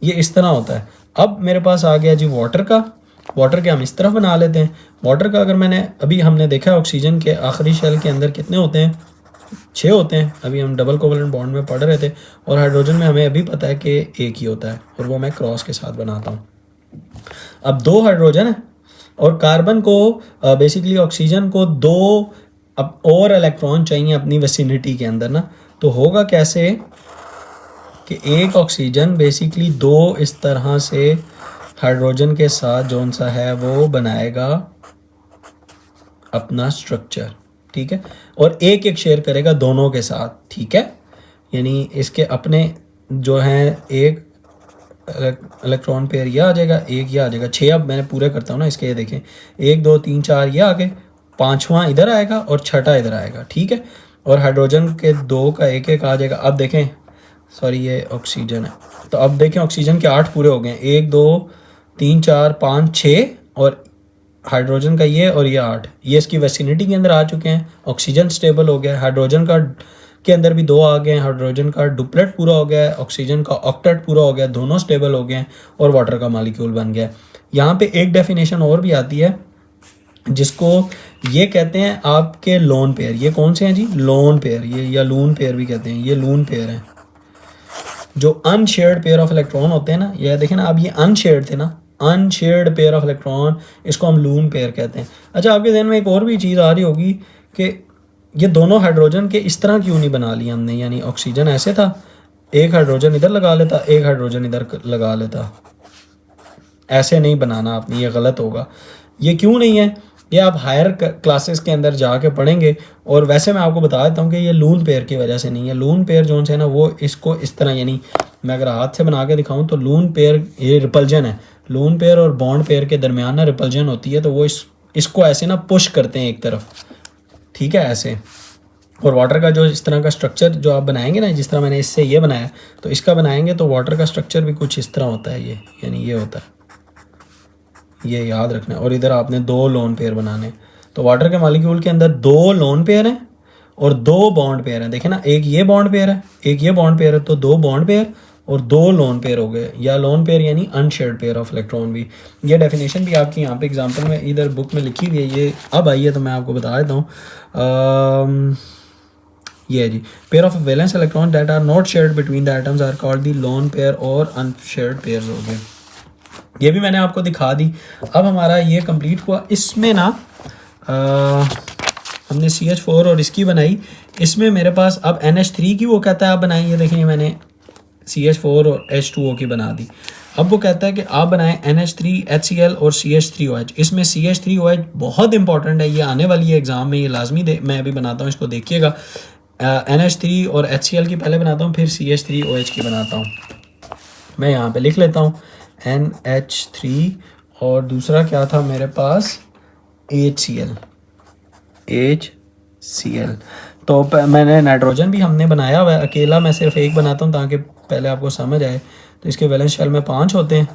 ये इस तरह होता है। अब मेरे पास आ गया जी वाटर का। वाटर के हम इस तरफ बना लेते हैं। वाटर का अगर मैंने अभी हमने देखा है ऑक्सीजन के आखिरी शेल के अंदर कितने होते हैं, 6 होते हैं। अभी हम डबल कोवलेंट बॉन्ड में पढ़ रहे थे, और हाइड्रोजन में हमें अभी पता है कि एक ही होता है, और वो मैं क्रॉस के साथ बनाता हूँ। अब 2 हाइड्रोजन है और कार्बन को बेसिकली ऑक्सीजन को 2 अब और इलेक्ट्रॉन चाहिए अपनी वेसिनिटी के अंदर ना, तो होगा कैसे, कि एक ऑक्सीजन बेसिकली दो इस तरह से हाइड्रोजन के साथ जौन सा है वो बनाएगा अपना स्ट्रक्चर, ठीक है, और एक एक शेयर करेगा दोनों के साथ, ठीक है। यानी इसके अपने जो हैं एक इलेक्ट्रॉन पेयर ये आ जाएगा, एक ये आ जाएगा, 6 अब मैंने पूरे करता हूँ ना इसके, ये देखें 1 2 3 4 ये आ गए, 5वां इधर आएगा और 6ठा इधर आएगा, ठीक है। और हाइड्रोजन के 2 का एक एक आ जाएगा। अब देखें, सॉरी ये ऑक्सीजन है, तो अब देखें ऑक्सीजन के 8 पूरे हो गए, 1 2 3 4 5 6, और हाइड्रोजन का ये और ये 8, ये इसकी वेसिनिटी के अंदर आ चुके हैं। ऑक्सीजन स्टेबल हो गया, हाइड्रोजन का के अंदर भी 2 आ गए हैं, हाइड्रोजन का डुप्लेट पूरा हो गया है, ऑक्सीजन का ऑक्टेट पूरा हो गया, दोनों स्टेबल हो गए हैं और वाटर का मॉलिक्यूल बन गया। यहाँ पे एक डेफिनेशन और भी आती है जिसको ये कहते हैं आपके लोन पेयर। ये कौन से हैं जी? लोन पेयर, ये या लून पेयर भी कहते हैं, ये लून पेयर हैं। जो अनशेयर्ड पेयर ऑफ इलेक्ट्रॉन होते हैं ना, ये देखें ना, अब ये अनशेयर्ड थे ना, अनशेयर्ड पेयर ऑफ इलेक्ट्रॉन, इसको हम लून पेयर कहते हैं। अच्छा, आपके ध्यान में एक और भी चीज़ आ रही होगी कि ये दोनों हाइड्रोजन के इस तरह क्यों नहीं बना लिया हमने, यानी ऑक्सीजन ऐसे था, एक हाइड्रोजन इधर लगा लेता, एक हाइड्रोजन इधर लगा लेता, ऐसे नहीं बनाना आपने, ये गलत होगा। ये क्यों नहीं है, ये आप हायर क्लासेस के अंदर जाके पढ़ेंगे। और वैसे मैं आपको बता देता हूँ कि ये लून पेयर की वजह से नहीं है। लून पेयर जो है ना, वो इसको इस तरह, यानी मैं अगर हाथ से बना के दिखाऊँ तो लून पेयर ये रिपल्जन है, लून पेयर और बॉन्ड पेयर के दरमियान ना रिपल्जन होती है, तो वो इसको ऐसे ना पुश करते हैं एक तरफ, ठीक है, ऐसे। और वाटर का जो इस तरह का स्ट्रक्चर जो आप बनाएंगे ना, जिस तरह मैंने इससे ये बनाया, तो इसका बनाएंगे तो वाटर का स्ट्रक्चर भी कुछ इस तरह होता है, ये यानी ये होता है, ये याद रखना है। और इधर आपने 2 लोन पेयर बनाने, तो वाटर के मॉलिक्यूल के अंदर 2 लोन पेयर हैं और 2 बॉन्ड पेयर हैं। देखें ना, एक ये बॉन्ड पेयर है, एक ये बॉन्ड पेयर है, तो 2 बॉन्ड पेयर और 2 लोन पेयर हो गए, या लोन पेयर यानी अनशेयर्ड पेयर ऑफ इलेक्ट्रॉन भी। ये डेफिनेशन भी आपकी यहाँ पे एग्जांपल में इधर बुक में लिखी हुई है, ये अब आई है तो मैं आपको बता देता हूँ। ये जी, pair of valence electron that are not shared between the atoms are called the lone pair और अनशेयर्ड पेयर्स हो गए। ये भी मैंने आपको दिखा दी। अब हमारा ये कंप्लीट हुआ। इसमें ना हमने CH4 और इसकी बनाई, इसमें मेरे पास अब NH3 की वो कहता है आप बनाएं। ये देखिए मैंने CH4 और H2O की बना दी। अब वो कहता है कि आप बनाएं NH3 HCl और CH3OH। इसमें CH3OH बहुत इंपॉर्टेंट है, ये आने वाली है एग्ज़ाम में, ये लाजमी मैं अभी बनाता हूँ, इसको देखिएगा। NH3 और HCl की पहले बनाता हूँ, फिर CH3OH की बनाता हूँ। मैं यहाँ पे लिख लेता हूँ NH3 और दूसरा क्या था मेरे पास HCl। तो मैंने नाइट्रोजन भी हमने बनाया हुआ है, अकेला मैं सिर्फ एक बनाता हूँ ताकि पहले आपको समझ आए। तो इसके वैलेंस शेल में 5 होते हैं,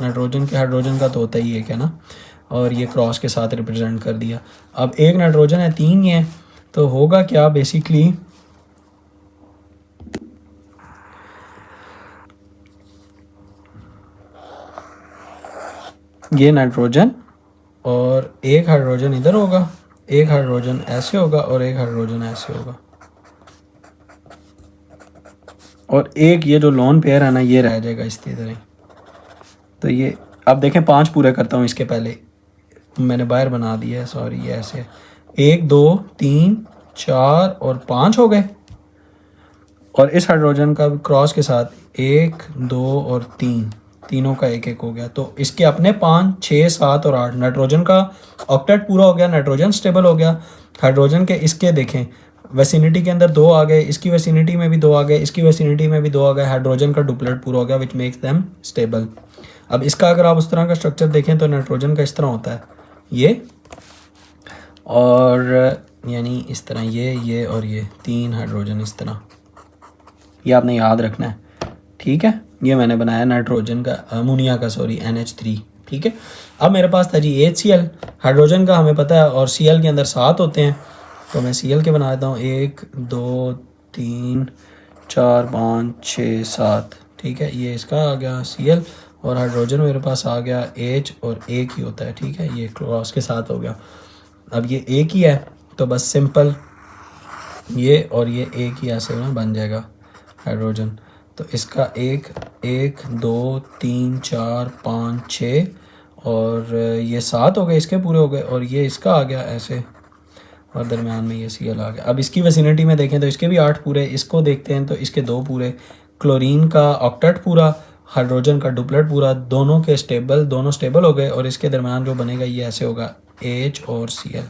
नाइट्रोजन के, हाइड्रोजन का तो होता ही एक है ना, और ये क्रॉस के साथ रिप्रेजेंट कर दिया। अब एक नाइट्रोजन है, 3 ये, तो होगा क्या बेसिकली, ये नाइट्रोजन और एक हाइड्रोजन इधर होगा, एक हाइड्रोजन ऐसे होगा और एक हाइड्रोजन ऐसे होगा, और एक ये जो लोन पेयर है ना ये रह जाएगा इस तरह। तो ये अब देखें 5 पूरे करता हूँ, इसके पहले मैंने बाहर बना दिया है, सॉरी, ये ऐसे 1 2 3 4 और 5 हो गए। और इस हाइड्रोजन का क्रॉस के साथ 1 2 और 3, तीनों का एक एक हो गया। तो इसके अपने 5 6 7 और 8, नाइट्रोजन का ऑक्टेट पूरा हो गया, नाइट्रोजन स्टेबल हो गया। हाइड्रोजन के इसके देखें वेसिनिटी के अंदर 2 आ गए, इसकी वेसिनिटी में भी 2 आ गए, इसकी वेसिनिटी में भी 2 आ गए, हाइड्रोजन का डुप्लेट पूरा हो गया, विच मेक्स देम स्टेबल। अब इसका अगर आप उस तरह का स्ट्रक्चर देखें तो नाइट्रोजन का इस तरह होता है ये, और यानी इस तरह ये और ये 3 हाइड्रोजन इस तरह, ये आपने याद रखना है, ठीक है। ये मैंने बनाया नाइट्रोजन का, अमोनिया का, सॉरी, NH3, ठीक है। अब मेरे पास था जी HCl, हाइड्रोजन का हमें पता है, और Cl के अंदर 7 होते हैं, तो मैं Cl के बना देता हूँ 1 2 3 4 5 6 7, ठीक है। ये इसका आ गया Cl, और हाइड्रोजन मेरे पास आ गया H, और एक ही होता है, ठीक है, ये क्रॉस के साथ हो गया। अब ये एक ही है तो बस सिंपल ये और ये एक ही ऐसे ना बन जाएगा हाइड्रोजन। तो इसका 1 1 2 3 4 5 6 और ये 7 हो गए, इसके पूरे हो गए, और ये इसका आ गया ऐसे, और दरमियान में ये Cl आ गया। अब इसकी वेसिनिटी में देखें तो इसके भी 8 पूरे, इसको देखते हैं तो इसके 2 पूरे, क्लोरीन का ऑक्टेट पूरा, हाइड्रोजन का डुप्लेट पूरा, दोनों स्टेबल हो गए और इसके दरम्यान जो बनेगा ये ऐसे होगा H और Cl,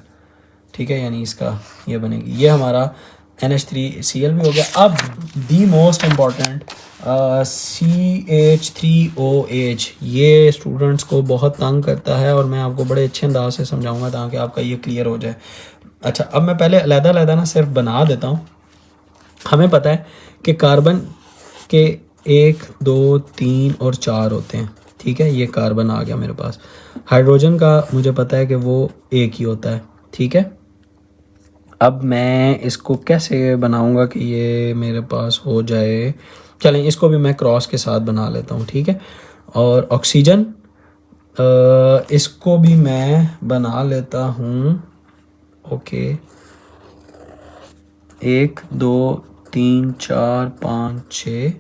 ठीक है, यानी इसका ये बनेगी, ये हमारा NH3Cl भी हो गया। अब दी मोस्ट इम्पॉर्टेंट CH3OH, ये स्टूडेंट्स को बहुत तंग करता है और मैं आपको बड़े अच्छे अंदाज से समझाऊंगा ताकि आपका ये क्लियर हो जाए। अच्छा, अब मैं पहले अलग-अलग ना सिर्फ बना देता हूँ। हमें पता है कि कार्बन के 1, 2, 3 और 4 होते हैं, ठीक है, ये कार्बन आ गया मेरे पास। हाइड्रोजन का मुझे पता है कि वो एक ही होता है, ठीक है। अब मैं इसको कैसे बनाऊंगा कि ये मेरे पास हो जाए, चलें इसको भी मैं क्रॉस के साथ बना लेता हूँ, ठीक है। और ऑक्सीजन, इसको भी मैं बना लेता हूँ, ओके, 1, 2, 3, 4, 5, 6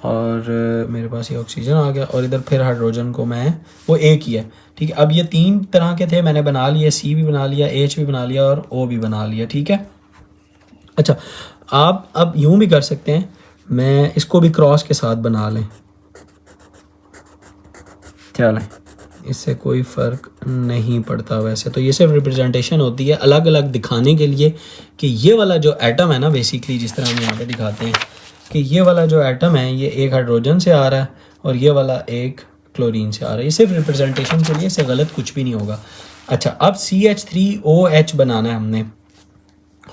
और मेरे पास ये ऑक्सीजन आ गया और इधर फिर हाइड्रोजन को मैं, वो एक ही है, ठीक है। अब ये 3 तरह के थे, मैंने बना लिए, C भी बना लिया, H भी बना लिया और O भी बना लिया, ठीक है। अच्छा, आप अब यूं भी कर सकते हैं, मैं इसको भी क्रॉस के साथ बना लें, चलें, इससे कोई फ़र्क नहीं पड़ता वैसे तो, ये सिर्फ रिप्रेजेंटेशन होती है अलग अलग दिखाने के लिए कि ये वाला जो एटम है ना, बेसिकली जिस तरह हम यहाँ पे दिखाते हैं कि ये वाला जो एटम है ये एक हाइड्रोजन से आ रहा है और ये वाला एक क्लोरीन से आ रहा है, ये सिर्फ रिप्रेजेंटेशन के लिए, इससे गलत कुछ भी नहीं होगा। अच्छा, अब CH3OH बनाना है हमने।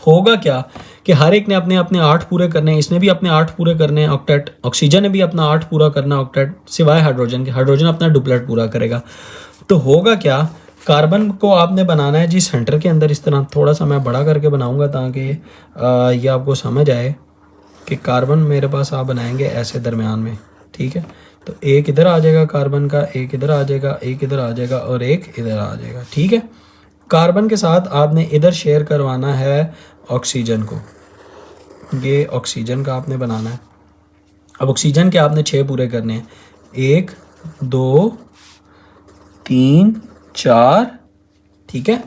होगा क्या कि हर एक ने अपने अपने 8 पूरे करने हैं, इसने भी अपने 8 पूरे करने हैं ऑक्टेट, ऑक्सीजन ने भी अपना 8 पूरा करना है ऑक्टेट, सिवाय हाइड्रोजन के, हाइड्रोजन अपना डुप्लेट पूरा करेगा। तो होगा क्या, कार्बन को आपने बनाना है जी सेंटर के अंदर, इस तरह थोड़ा सा मैं बड़ा करके बनाऊंगा ताकि ये आपको समझ आए कि कार्बन मेरे पास आप बनाएंगे ऐसे दरमियान में, ठीक है। तो एक इधर आ जाएगा कार्बन का, एक इधर आ जाएगा, एक इधर आ जाएगा और एक इधर आ जाएगा, ठीक है। कार्बन के साथ आपने इधर शेयर करवाना है ऑक्सीजन को, ये ऑक्सीजन का आपने बनाना है। अब ऑक्सीजन के आपने 6 पूरे करने हैं, 1, 2, 3, 4, ठीक है,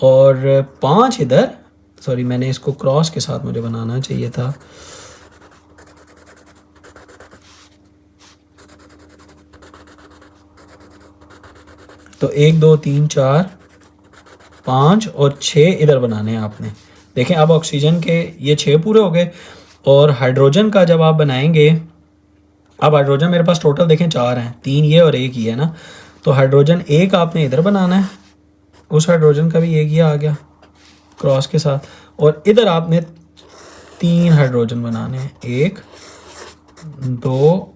और 5 इधर, सॉरी मैंने इसको क्रॉस के साथ मुझे बनाना चाहिए था, तो 1, 2, 3, 4, 5 और 6 इधर बनाने हैं आपने। देखें अब ऑक्सीजन के ये 6 पूरे हो गए और हाइड्रोजन का जब आप बनाएंगे, अब हाइड्रोजन मेरे पास टोटल देखें 4 हैं, 3 ये और 1 ये है ना, तो हाइड्रोजन एक आपने इधर बनाना है, उस हाइड्रोजन का भी एक ये आ गया क्रॉस के साथ, और इधर आपने 3 हाइड्रोजन बनाने हैं, 1, 2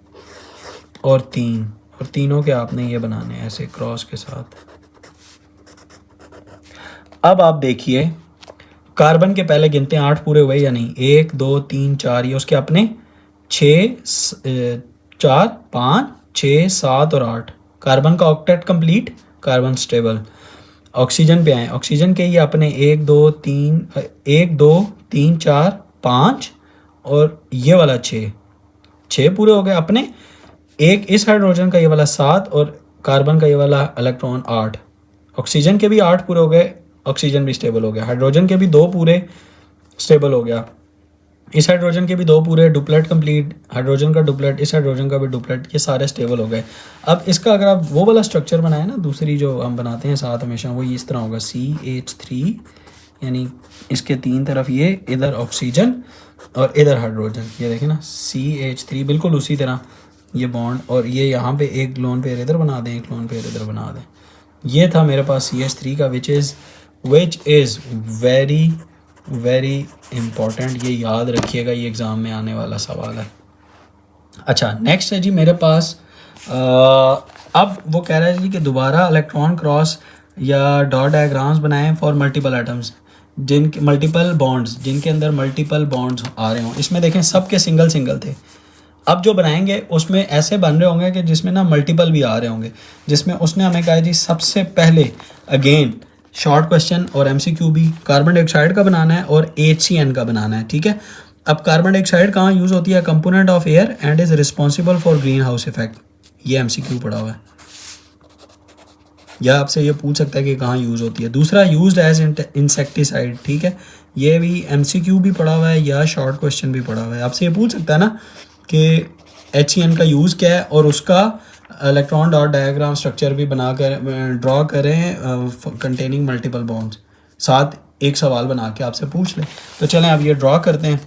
और 3, और तीनों के आपने ये बनाने हैं ऐसे क्रॉस के साथ। अब आप देखिए कार्बन के पहले गिनते हैं 8 पूरे हुए या नहीं, 1, 2, 3, 4, ये उसके अपने 6, 4, 5, 6, 7 और 8, कार्बन का octet complete, carbon stable. Oxygen पे आए, ऑक्सीजन के ये अपने 1, 2, 3, 4, 5 और ये वाला 6 पूरे हो गए अपने, एक इस हाइड्रोजन का ये वाला 7 और कार्बन का ये वाला इलेक्ट्रॉन 8, ऑक्सीजन के भी 8 पूरे हो गए, ऑक्सीजन भी स्टेबल हो गया, हाइड्रोजन के भी 2 पूरे स्टेबल हो गया, इस हाइड्रोजन के भी 2 पूरे, डुप्लेट कंप्लीट, हाइड्रोजन का डुप्लेट, इस हाइड्रोजन का भी डुप्लेट, ये सारे स्टेबल हो गए। अब इसका अगर आप वो वाला स्ट्रक्चर बनाए ना, दूसरी जो हम बनाते हैं साथ हमेशा, वो इस तरह होगा CH3, यानी इसके 3 तरफ ये, इधर ऑक्सीजन और इधर हाइड्रोजन, ये देखें ना CH3, बिल्कुल उसी तरह ये बॉन्ड, और ये यहाँ पे एक लोन पेयर इधर बना दें, एक लोन पेयर इधर बना दें। ये था मेरे पास CH3 का, which is very very important, ये याद रखिएगा, ये एग्ज़ाम में आने वाला सवाल है। अच्छा, नेक्स्ट है जी मेरे पास, अब वो कह रहा है जी कि दोबारा इलेक्ट्रॉन क्रॉस या डॉट डायग्राम्स बनाएं फॉर मल्टीपल एटम्स, जिनके मल्टीपल बॉन्ड्स, जिनके अंदर मल्टीपल बॉन्ड्स आ रहे हों। इसमें देखें सबके सिंगल सिंगल थे, अब जो बनाएंगे उसमें ऐसे बन रहे होंगे कि जिसमें ना मल्टीपल भी आ रहे होंगे, जिसमें उसने हमें कहा जी सबसे पहले अगेन शॉर्ट क्वेश्चन और MCQ भी, कार्बन डाइऑक्साइड का बनाना है और HCN का बनाना है, ठीक है। अब कार्बन डाइऑक्साइड कहाँ यूज़ होती है, component of air and is responsible for green house effect, ये MCQ पड़ा हुआ है, या आपसे ये पूछ सकता है कि कहाँ यूज़ होती है। दूसरा यूज्ड एज इंसेक्टिसाइड, ठीक है, ये भी MCQ भी पड़ा हुआ है या शॉर्ट क्वेश्चन भी पड़ा हुआ है। आपसे ये पूछ सकता है ना कि HCN का यूज़ क्या है और उसका इलेक्ट्रॉन डॉट डायग्राम स्ट्रक्चर भी बना कर ड्रॉ करें कंटेनिंग मल्टीपल बॉन्ड्स, साथ एक सवाल बना के आपसे पूछ लें। तो चलें अब ये ड्रॉ करते हैं।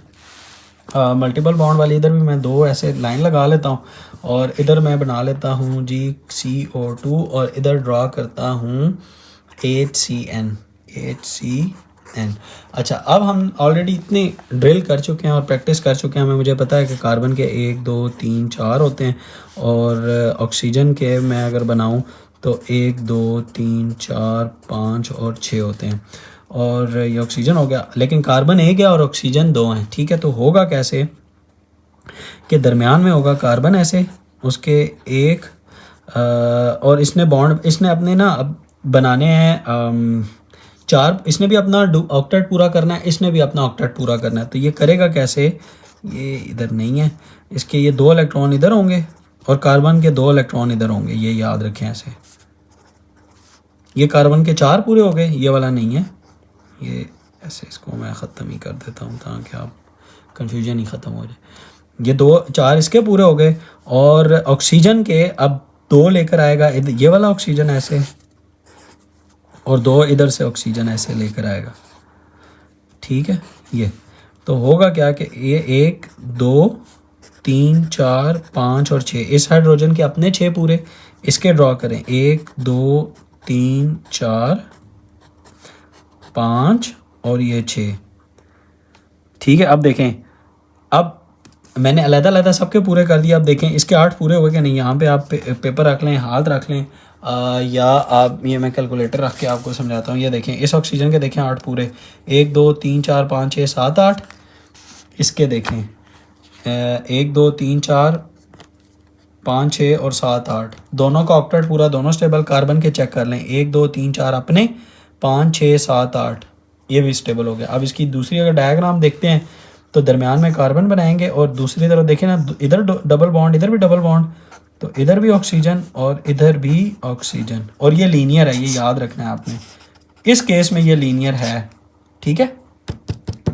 मल्टीपल बॉन्ड वाली इधर भी मैं 2 ऐसे लाइन लगा लेता हूँ और इधर मैं बना लेता हूँ जी CO2 और इधर ड्रॉ करता हूँ HCN। अच्छा, अब हम ऑलरेडी इतने ड्रिल कर चुके हैं और प्रैक्टिस कर चुके हैं, हमें मुझे पता है कि कार्बन के 1 2 3 4 होते हैं और ऑक्सीजन के मैं अगर बनाऊं तो 1 2 3 4 5 और 6 होते हैं और ये ऑक्सीजन हो गया, लेकिन कार्बन 1 है और ऑक्सीजन 2 हैं। ठीक है, तो होगा कैसे कि दरमियान में होगा कार्बन ऐसे, उसके एक और इसने बॉन्ड इसने अपने ना अब बनाने हैं 4, इसने भी अपना ऑक्टेट पूरा करना है, इसने भी अपना ऑक्टेट पूरा करना है। तो ये करेगा कैसे, ये इधर नहीं है, इसके ये 2 इलेक्ट्रॉन इधर होंगे और कार्बन के 2 इलेक्ट्रॉन इधर होंगे, ये याद रखें ऐसे। ये कार्बन के 4 पूरे हो गए, ये वाला नहीं है, ये ऐसे इसको मैं ख़त्म ही कर देता हूँ ताकि आप कन्फ्यूजन ही ख़त्म हो जाए। ये 2 4 इसके पूरे हो गए और ऑक्सीजन के अब 2 लेकर आएगा, ये वाला ऑक्सीजन ऐसे और 2 इधर से ऑक्सीजन ऐसे लेकर आएगा। ठीक है, ये तो होगा क्या कि ये 1 2 3 4 5 और 6, इस हाइड्रोजन के अपने 6 पूरे, इसके ड्रॉ करें 1 2 3 4 5 और ये 6। ठीक है, अब देखें, अब मैंने अलग-अलग सबके पूरे कर दिया। अब देखें इसके 8 पूरे हुए कि नहीं। यहाँ पे आप पेपर रख लें, हाथ रख लें या आप ये मैं कैलकुलेटर रख के आपको समझाता हूँ। ये देखें इस ऑक्सीजन के देखें 8 पूरे, 1 2 3 4 5 6 7 8। इसके देखें 1 2 3 4 5 6 और 7 8, दोनों का ऑक्टेट पूरा, दोनों स्टेबल। कार्बन के चेक कर लें 1 2 3 4 अपने, 5 6 7 8 ये भी स्टेबल हो गया। अब इसकी दूसरी अगर डायग्राम देखते हैं तो दरमियान में कार्बन बनाएंगे और दूसरी तरफ देखें ना, इधर डबल बॉन्ड, इधर भी डबल बॉन्ड, तो इधर भी ऑक्सीजन और इधर भी ऑक्सीजन, और ये लीनियर है, ये याद रखना है आपने। इस केस में ये लीनियर है, ठीक है,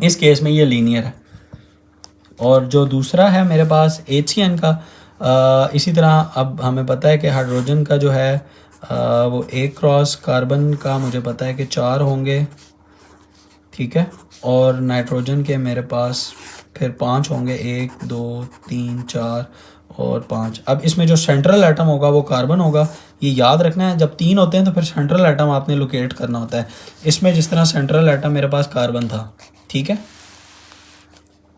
इस केस में ये लीनियर है। और जो दूसरा है मेरे पास HCN का, इसी तरह अब हमें पता है कि हाइड्रोजन का जो है वो 1 क्रॉस कार्बन का मुझे पता है कि 4 होंगे, ठीक है, और नाइट्रोजन के मेरे पास फिर 5 होंगे, 1 2 3 4 और 5। अब इसमें जो सेंट्रल एटम होगा वो कार्बन होगा, ये याद रखना है। जब 3 होते हैं तो फिर सेंट्रल एटम आपने लोकेट करना होता है। इसमें जिस तरह सेंट्रल एटम मेरे पास कार्बन था, ठीक है,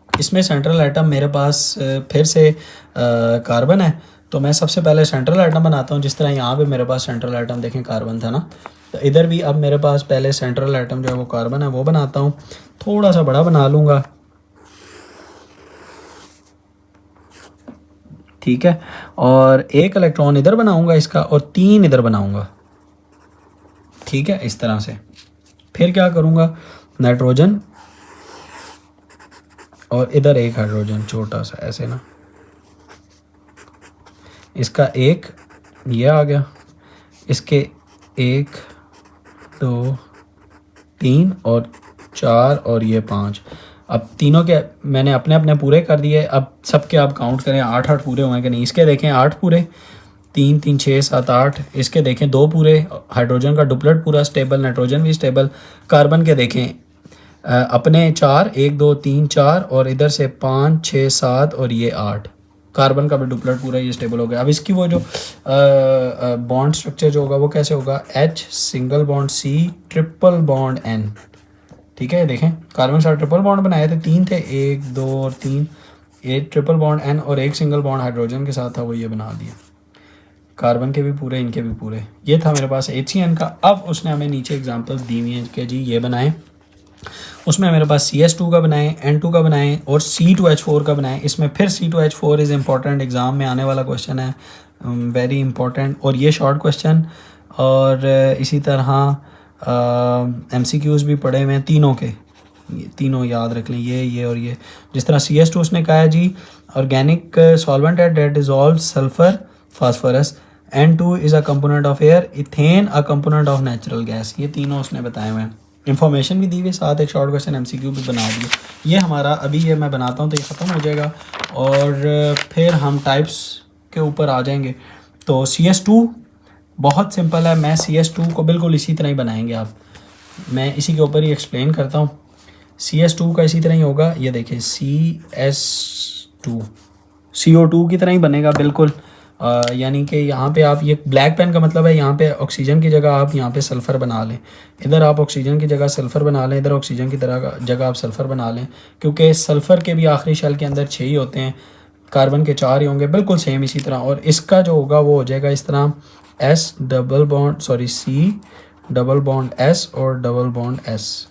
इसमें सेंट्रल एटम मेरे पास फिर से कार्बन है, तो मैं सबसे पहले सेंट्रल एटम बनाता हूँ। जिस तरह यहाँ पे मेरे पास सेंट्रल एटम देखें कार्बन था ना, तो इधर भी अब मेरे पास पहले सेंट्रल एटम जो है वो कार्बन है, वो बनाता हूँ। थोड़ा सा बड़ा बना लूँगा, ठीक है, और 1 इलेक्ट्रॉन इधर बनाऊँगा इसका और 3 इधर बनाऊँगा, ठीक है, इस तरह से। फिर क्या करूँगा, नाइट्रोजन और इधर 1 हाइड्रोजन छोटा सा ऐसे ना, इसका 1 ये आ गया, इसके 1 2 3 और 4 और ये 5। अब तीनों के मैंने अपने अपने पूरे कर दिए। अब सबके आप काउंट करें 8 8 पूरे हुए कि नहीं। इसके देखें 8 पूरे, 3 3 6 7 8। इसके देखें 2 पूरे, हाइड्रोजन का डुप्लेट पूरा स्टेबल, नाइट्रोजन भी स्टेबल। कार्बन के देखें अपने 4, 1 2 3 4 और इधर से 5 6 7 और ये 8। कार्बन का भी डुप्लेट पूरा ये स्टेबल हो गया। अब इसकी वो जो बॉन्ड स्ट्रक्चर जो होगा वो कैसे होगा, H single bond C triple bond N, ठीक है। देखें कार्बन के साथ ट्रिपल बॉन्ड बनाए थे, 3 थे, 1 2 और 3, एक ट्रिपल बॉन्ड N और 1 सिंगल बॉन्ड हाइड्रोजन के साथ था, वो ये बना दिया। कार्बन के भी पूरे, इनके भी पूरे। ये था मेरे पास HCN का। अब उसने हमें नीचे एग्जांपल्स दी हुई हैं कि जी ये बनाएं, उसमें मेरे पास CS2 का बनाएं, N2 का बनाएं और C2H4 का बनाएं। इसमें फिर C2H4 इज़ इम्पॉर्टेंट, एग्ज़ाम में आने वाला क्वेश्चन है, वेरी इंपॉर्टेंट, और ये शॉर्ट क्वेश्चन। और इसी तरह MCQs भी पड़े हुए हैं तीनों के, ये तीनों याद रख लें, ये और ये। जिस तरह CS2 उसने कहा है जी ऑर्गेनिक सॉल्वेंट है that dissolve sulphur phosphorus, N2 is a component of air, ethane a component of natural gas. ये तीनों उसने बताए हुए हैं। इंफॉर्मेशन भी दी हुई, साथ एक शॉर्ट क्वेश्चन एमसीक्यू भी बना दिए। ये हमारा अभी ये मैं बनाता हूँ तो ये ख़त्म हो जाएगा और फिर हम टाइप्स के ऊपर आ जाएंगे। तो CS2 बहुत सिंपल है, मैं CS2 को बिल्कुल इसी तरह ही बनाएंगे आप, मैं इसी के ऊपर ही एक्सप्लेन करता हूँ। CS2 का इसी तरह ही होगा, ये देखिए CS2 CO2 की तरह ही बनेगा बिल्कुल। यानी कि यहाँ पे आप, ये ब्लैक पेन का मतलब है यहाँ पे ऑक्सीजन की जगह आप यहाँ पे सल्फ़र बना लें, इधर आप ऑक्सीजन की जगह सल्फ़र बना लें, इधर ऑक्सीजन की जगह आप सल्फ़र बना लें, क्योंकि सल्फ़र के भी आखिरी शेल के अंदर 6 ही होते हैं, कार्बन के 4 ही होंगे, बिल्कुल सेम इसी तरह। और इसका जो होगा वो हो जाएगा इस तरह, C डबल बॉन्ड S और डबल बॉन्ड S,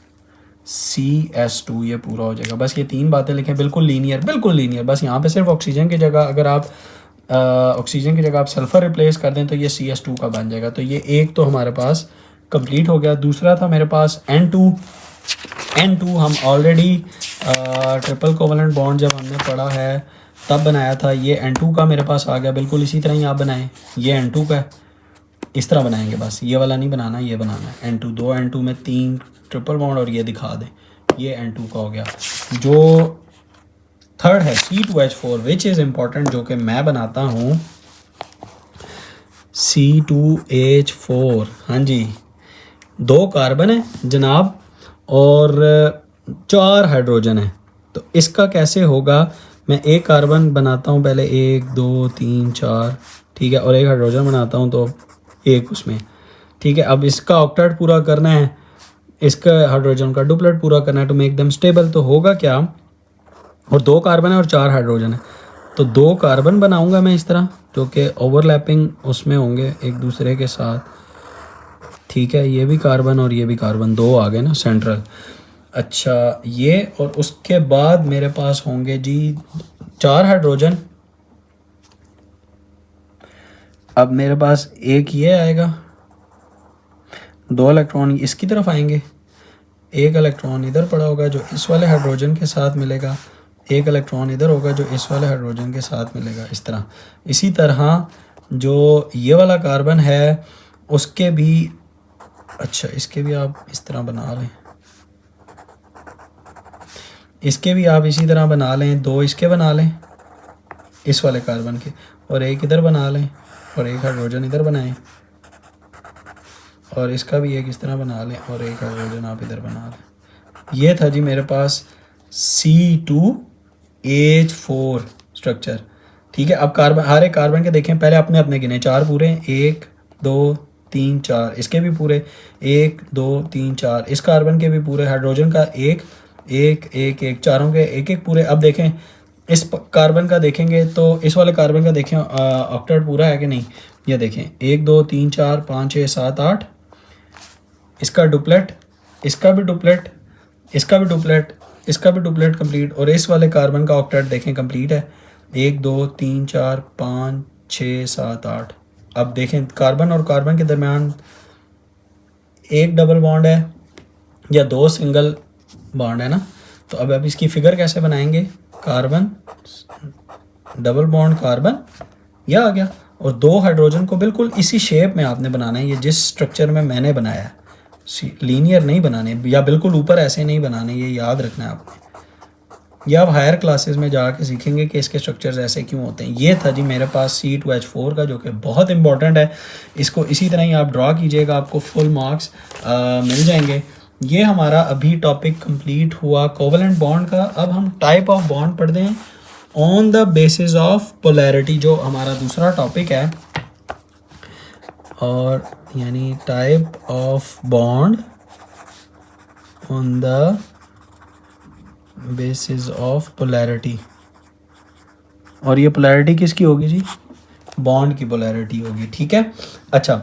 CS2 ये पूरा हो जाएगा। बस ये 3 बातें लिखें, बिल्कुल लीनियर, बिल्कुल लीनियर। बस यहाँ पे सिर्फ ऑक्सीजन की जगह अगर आप ऑक्सीजन की जगह आप सल्फ़र रिप्लेस कर दें तो ये CS2 का बन जाएगा। तो ये एक तो हमारे पास कंप्लीट हो गया। दूसरा था मेरे पास N2 हम ऑलरेडी ट्रिपल कोवलेंट बॉन्ड जब हमने पढ़ा है तब बनाया था। ये N2 का मेरे पास आ गया, बिल्कुल इसी तरह ही आप बनाएं। ये N2 का है, इस तरह बनाएंगे, बस ये वाला नहीं बनाना, ये बनाना है N2। 2 N2 में 3 ट्रिपल बॉन्ड और ये दिखा दें, ये N2 का हो गया। जो थर्ड है C2H4 विच इज़ इम्पॉर्टेंट, जो कि मैं बनाता हूँ C2H4। हाँ जी, 2 कार्बन है जनाब और 4 हाइड्रोजन है। तो इसका कैसे होगा, मैं एक कार्बन बनाता हूँ पहले, 1 2 3 4, ठीक है, और एक हाइड्रोजन बनाता हूँ तो एक उसमें, ठीक है। अब इसका ऑक्टेट पूरा करना है, इसका हाइड्रोजन का डुप्लेट पूरा करना है टू मेक देम स्टेबल। तो होगा क्या, और 2 कार्बन है और 4 हाइड्रोजन है, तो 2 कार्बन बनाऊंगा मैं इस तरह, जो कि ओवरलैपिंग उसमें होंगे एक दूसरे के साथ, ठीक है। ये भी कार्बन और ये भी कार्बन, 2 आ गए ना सेंट्रल। अच्छा, ये और उसके बाद मेरे पास होंगे जी 4 हाइड्रोजन। अब मेरे पास एक ये आएगा, 2 इलेक्ट्रॉन इसकी तरफ आएंगे, एक इलेक्ट्रॉन इधर पड़ा होगा जो इस वाले हाइड्रोजन के साथ मिलेगा, एक इलेक्ट्रॉन इधर होगा जो इस वाले हाइड्रोजन के साथ मिलेगा, इस तरह। इसी तरह जो ये वाला कार्बन है उसके भी, अच्छा इसके भी आप इस तरह बना लें, इसके भी आप इसी तरह बना लें, 2 इसके बना लें इस वाले कार्बन के, और एक इधर बना लें और एक हाइड्रोजन इधर बनाएं, और इसका भी एक इस तरह बना लें और एक हाइड्रोजन आप इधर बना लें। ये था जी मेरे पास C2H4 स्ट्रक्चर, ठीक है। अब कार्बन, हर एक कार्बन के देखें पहले अपने अपने गिने, 4 पूरे, 1 2 3 4, इसके भी पूरे 1 2 3 4, इस कार्बन के भी पूरे, हाइड्रोजन का 1 1 1 1, चारों के 1 1 पूरे। अब देखें इस कार्बन का देखेंगे तो इस वाले कार्बन का देखें ऑक्टेट पूरा है कि नहीं, ये देखें 1 2 3 4 5 6 7 8, इसका डुप्लेट, इसका भी डुप्लेट, इसका भी डुप्लेट, इसका भी डुप्लेट कंप्लीट, और इस वाले कार्बन का ऑक्टेट देखें कंप्लीट है, 1 2 3 4 5 6 7 8। अब देखें कार्बन और कार्बन के दरमियान एक डबल बॉन्ड है या 2 सिंगल बॉन्ड है ना। तो अब इसकी फिगर कैसे बनाएंगे, कार्बन डबल बॉन्ड कार्बन, यह आ गया। और 2 हाइड्रोजन को बिल्कुल इसी शेप में आपने बनाना है, ये जिस स्ट्रक्चर में मैंने बनाया है, लीनियर नहीं बनाने या बिल्कुल ऊपर ऐसे नहीं बनाने, ये याद रखना है आपने। या आप हायर क्लासेस में जाके सीखेंगे कि इसके स्ट्रक्चर्स ऐसे क्यों होते हैं। ये था जी मेरे पास C2H4 का, जो कि बहुत इंपॉर्टेंट है। इसको इसी तरह ही आप ड्रा कीजिएगा, आपको फुल मार्क्स मिल जाएंगे। ये हमारा अभी टॉपिक कंप्लीट हुआ कोवलेंट बॉन्ड का। अब हम टाइप ऑफ बॉन्ड पढ़ते हैं on the basis of polarity, जो हमारा दूसरा टॉपिक है, और यानी type of bond on the basis of polarity. और ये पोलैरिटी किसकी होगी जी, बॉन्ड की पोलैरिटी होगी, ठीक है। अच्छा,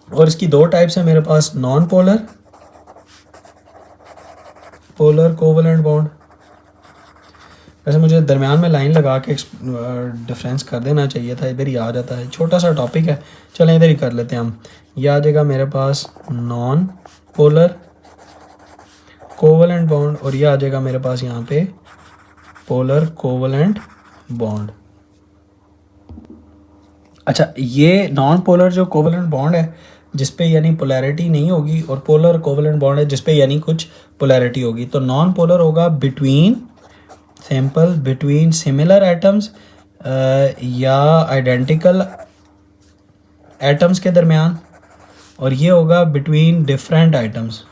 और इसकी 2 टाइप्स है मेरे पास, non polar, polar covalent bond. वैसे मुझे दरमियान में लाइन लगा के डिफरेंस कर देना चाहिए था, इधर ही आ जाता है, छोटा सा टॉपिक है, चलें इधर ही कर लेते हैं हम। यह आ जाएगा मेरे पास नॉन पोलर कोवलेंट बॉन्ड, और यह आ जाएगा मेरे पास यहाँ पे पोलर कोवलेंट बॉन्ड। अच्छा, ये नॉन पोलर जो कोवलेंट बॉन्ड है जिस पे यानी पोलैरिटी नहीं होगी, और पोलर कोवेलेंट बॉन्ड है जिस पे यानी कुछ पोलैरिटी होगी। तो नॉन पोलर होगा between simple between similar atoms या आइडेंटिकल एटम्स के दरमियान, और ये होगा बिटवीन डिफरेंट आइटम्स।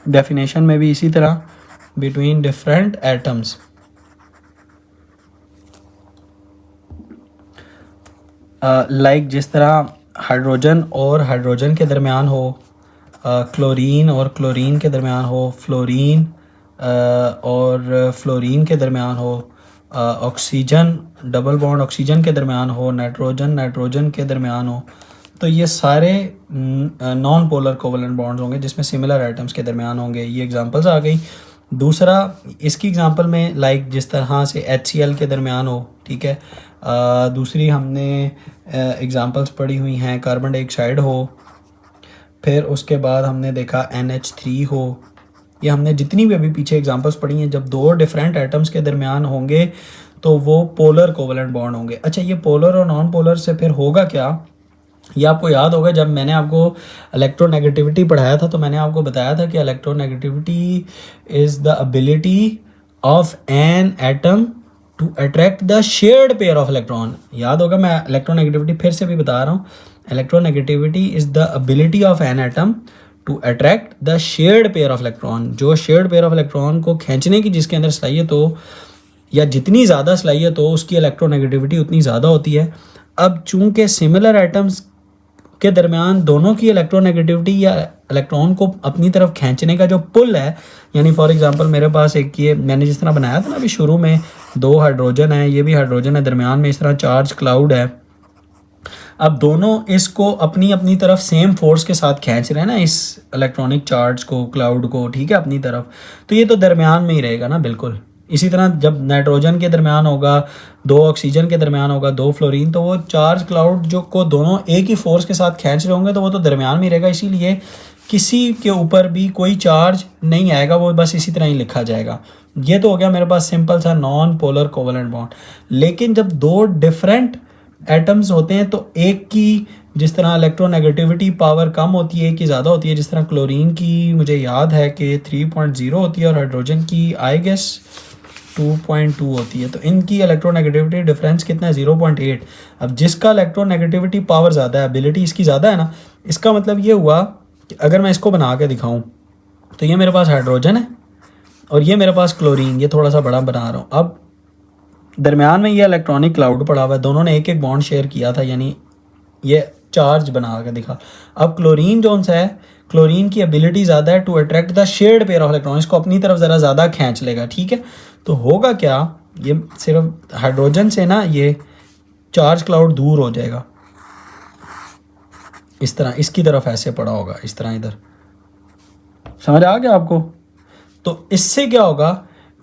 डेफिनेशन में भी इसी तरह बिटवीन डिफरेंट एटम्स। लाइक जिस तरह हाइड्रोजन और हाइड्रोजन के दरमियान हो, क्लोरीन और क्लोरीन के दरमियान हो, फ्लोरीन और फ्लोरीन के दरमियान हो, ऑक्सीजन डबल बॉन्ड ऑक्सीजन के दरमियान हो, नाइट्रोजन नाइट्रोजन के दरमियान हो। तो ये सारे नॉन पोलर कोवेलेंट बॉन्ड्स होंगे जिसमें सिमिलर एटम्स के दरमियान होंगे। ये एग्जांपल्स आ गई। दूसरा इसकी एग्जांपल में लाइक जिस तरह से HCl के दरमियान हो, ठीक है। दूसरी हमने एग्जांपल्स पढ़ी हुई हैं कार्बन डाइऑक्साइड हो, फिर उसके बाद हमने देखा NH3 हो। ये हमने जितनी भी अभी पीछे एग्जांपल्स पढ़ी हैं, जब दो डिफरेंट एटम्स के दरमियान होंगे तो वो पोलर कोवेलेंट बॉन्ड होंगे। अच्छा, ये पोलर और नॉन पोलर से फिर होगा क्या, ये आपको याद होगा जब मैंने आपको इलेक्ट्रोनेगेटिविटी पढ़ाया था तो मैंने आपको बताया था कि electronegativity is the ability of an atom to attract the shared pair of electron. याद होगा, मैं इलेक्ट्रोनेगेटिविटी फिर से भी बता रहा हूँ। Electronegativity is the ability of an atom to attract the shared pair of electron. जो शेयर्ड पेयर ऑफ इलेक्ट्रॉन को खींचने की जिसके अंदर सलाहियत हो, या जितनी ज़्यादा सलाहियत हो उसकी इलेक्ट्रोनेगेटिविटी उतनी ज़्यादा होती है। अब चूँकि सिमिलर एटम्स के दरमियान दोनों की इलेक्ट्रोनेगेटिविटी या इलेक्ट्रॉन को अपनी तरफ खींचने का जो पुल है, यानी फॉर एग्जांपल मेरे पास एक ये मैंने जिस तरह बनाया था ना अभी शुरू में, दो हाइड्रोजन है, ये भी हाइड्रोजन है, दरमियान में इस तरह चार्ज क्लाउड है। अब दोनों इसको अपनी अपनी तरफ सेम फोर्स के साथ खींच रहे हैं ना, इस इलेक्ट्रॉनिक चार्ज को, क्लाउड को, ठीक है, अपनी तरफ। तो ये तो दरमियान में ही रहेगा ना, बिल्कुल। इसी तरह जब नाइट्रोजन के दरमियान होगा, दो ऑक्सीजन के दरमियान होगा, दो फ्लोरीन, तो वो चार्ज क्लाउड जो को दोनों एक ही फोर्स के साथ खींच रहे होंगे तो वो तो दरमियान में रहेगा। इसीलिए किसी के ऊपर भी कोई चार्ज नहीं आएगा, वो बस इसी तरह ही लिखा जाएगा। ये तो हो गया मेरे पास सिंपल सा नॉन पोलर कोवेलेंट बॉन्ड। लेकिन जब दो डिफरेंट एटम्स होते हैं तो एक की जिस तरह इलेक्ट्रोनेगेटिविटी पावर कम होती है, एक की ज़्यादा होती है। जिस तरह क्लोरीन की मुझे याद है कि 3.0 होती है और हाइड्रोजन की आई गेस 2.2 होती है। तो इनकी इलेक्ट्रोनेगेटिविटी डिफरेंस कितना है, 0.8। अब जिसका इलेक्ट्रोनेगेटिविटी पावर ज़्यादा है, एबिलिटी इसकी ज़्यादा है ना, इसका मतलब ये हुआ कि अगर मैं इसको बना के दिखाऊं तो ये मेरे पास हाइड्रोजन है और ये मेरे पास क्लोरीन, ये थोड़ा सा बड़ा बना रहा हूँ। अब दरमियान में ये इलेक्ट्रॉनिक क्लाउड पड़ा हुआ है, दोनों ने एक एक बॉन्ड शेयर किया था, यानी ये चार्ज बना के दिखा। अब क्लोरीन जो सा है, क्लोरीन की एबिलिटी ज़्यादा है to attract the shared pair of electron, इसको अपनी तरफ ज़रा ज़्यादा खींच लेगा, ठीक है। तो होगा क्या, ये सिर्फ हाइड्रोजन से ना ये चार्ज क्लाउड दूर हो जाएगा, इस तरह इसकी तरफ ऐसे पड़ा होगा, इस तरह इधर, समझ आ गया आपको। तो इससे क्या होगा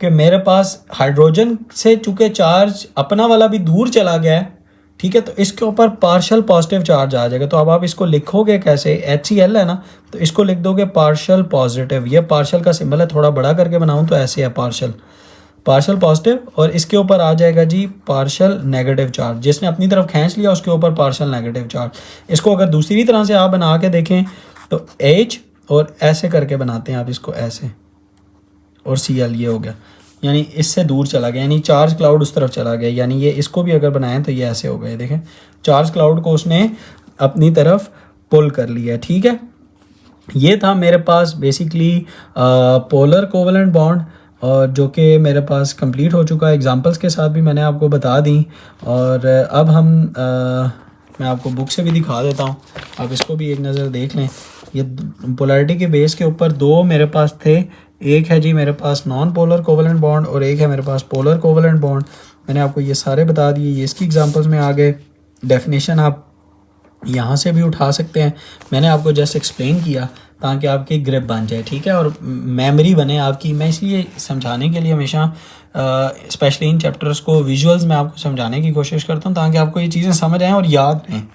कि मेरे पास हाइड्रोजन से चूँकि चार्ज अपना वाला भी दूर चला गया है, ठीक है, तो इसके ऊपर पार्शियल पॉजिटिव चार्ज आ जाएगा। तो अब आप इसको लिखोगे कैसे, HCl है ना, तो इसको लिख दोगे पार्शियल पॉजिटिव। ये पार्शियल का सिंबल है, थोड़ा बड़ा करके बनाऊं तो ऐसे है, पार्शियल पॉजिटिव, और इसके ऊपर आ जाएगा जी पार्शियल नेगेटिव चार्ज। जिसने अपनी तरफ खींच लिया उसके ऊपर पार्शियल नेगेटिव चार्ज। इसको अगर दूसरी तरह से आप बना के देखें तो H और ऐसे करके बनाते हैं आप इसको ऐसे, और Cl ये हो गया, यानी इससे दूर चला गया, यानी चार्ज क्लाउड उस तरफ चला गया। यानी ये इसको भी अगर बनाएं तो ये ऐसे हो गए, देखें चार्ज क्लाउड को उसने अपनी तरफ पुल कर लिया, ठीक है। ये था मेरे पास बेसिकली पोलर कोवेलेंट बॉन्ड, और जो कि मेरे पास कंप्लीट हो चुका है, एग्जांपल्स के साथ भी मैंने आपको बता दी। और अब हम मैं आपको बुक से भी दिखा देता हूँ, आप इसको भी एक नज़र देख लें। ये पोलैरिटी के बेस के ऊपर दो मेरे पास थे, एक है जी मेरे पास नॉन पोलर कोवेलेंट बॉन्ड और एक है मेरे पास पोलर कोवेलेंट बॉन्ड। मैंने आपको ये सारे बता दिए, ये इसकी एग्जांपल्स में आ गए। डेफिनेशन आप यहाँ से भी उठा सकते हैं, मैंने आपको जस्ट एक्सप्लेन किया ताकि आपकी ग्रिप बन जाए, ठीक है, और मेमोरी बने आपकी। मैं इसलिए समझाने के लिए हमेशा स्पेशली इन चैप्टर्स को विजुअल्स में आपको समझाने की कोशिश करता हूँ ताकि आपको ये चीज़ें समझ आएँ और याद रहें।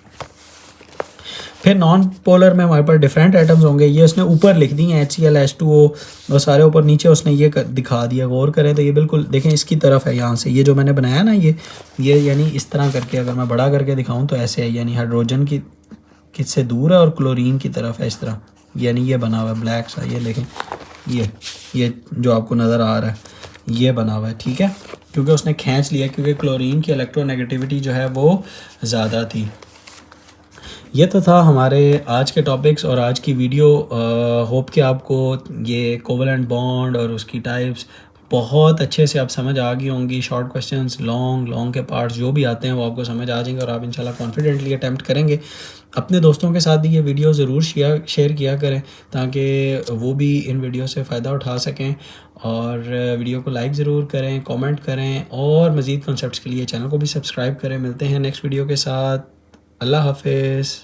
फिर नॉन पोलर में हमारे पास डिफरेंट एटम्स होंगे, ये उसने ऊपर लिख दी हैं HCl H2O और सारे ऊपर नीचे उसने ये दिखा दिया। गौर करें तो ये बिल्कुल देखें इसकी तरफ है, यहाँ से ये जो मैंने बनाया ना, ये यानी इस तरह करके अगर मैं बड़ा करके दिखाऊं तो ऐसे है, यानी हाइड्रोजन की किससे दूर है और क्लोरीन की तरफ है इस तरह, यानी ये बना हुआ है ब्लैक सा, ये देखें ये जो आपको नज़र आ रहा है ये बना हुआ है, ठीक है, क्योंकि उसने खींच लिया, क्योंकि क्लोरीन की इलेक्ट्रोनेगेटिविटी जो है वो ज़्यादा थी। ये तो था हमारे आज के टॉपिक्स और आज की वीडियो। होप कि आपको ये कोवलेंट बॉन्ड और उसकी टाइप्स बहुत अच्छे से आप समझ आ गई होंगी। शॉर्ट क्वेश्चंस, लॉन्ग के पार्ट्स जो भी आते हैं वो आपको समझ आ जाएंगे और आप इंशाल्लाह कॉन्फिडेंटली अटैम्प्ट करेंगे। अपने दोस्तों के साथ भी ये वीडियो ज़रूर शेयर किया करें ताकि वो भी इन वीडियो से फ़ायदा उठा सकें। और वीडियो को लाइक ज़रूर करें, कमेंट करें और मज़ीद कॉन्सेप्ट्स के लिए चैनल को भी सब्सक्राइब करें। मिलते हैं नेक्स्ट वीडियो के साथ। अल्लाह हाफिज़।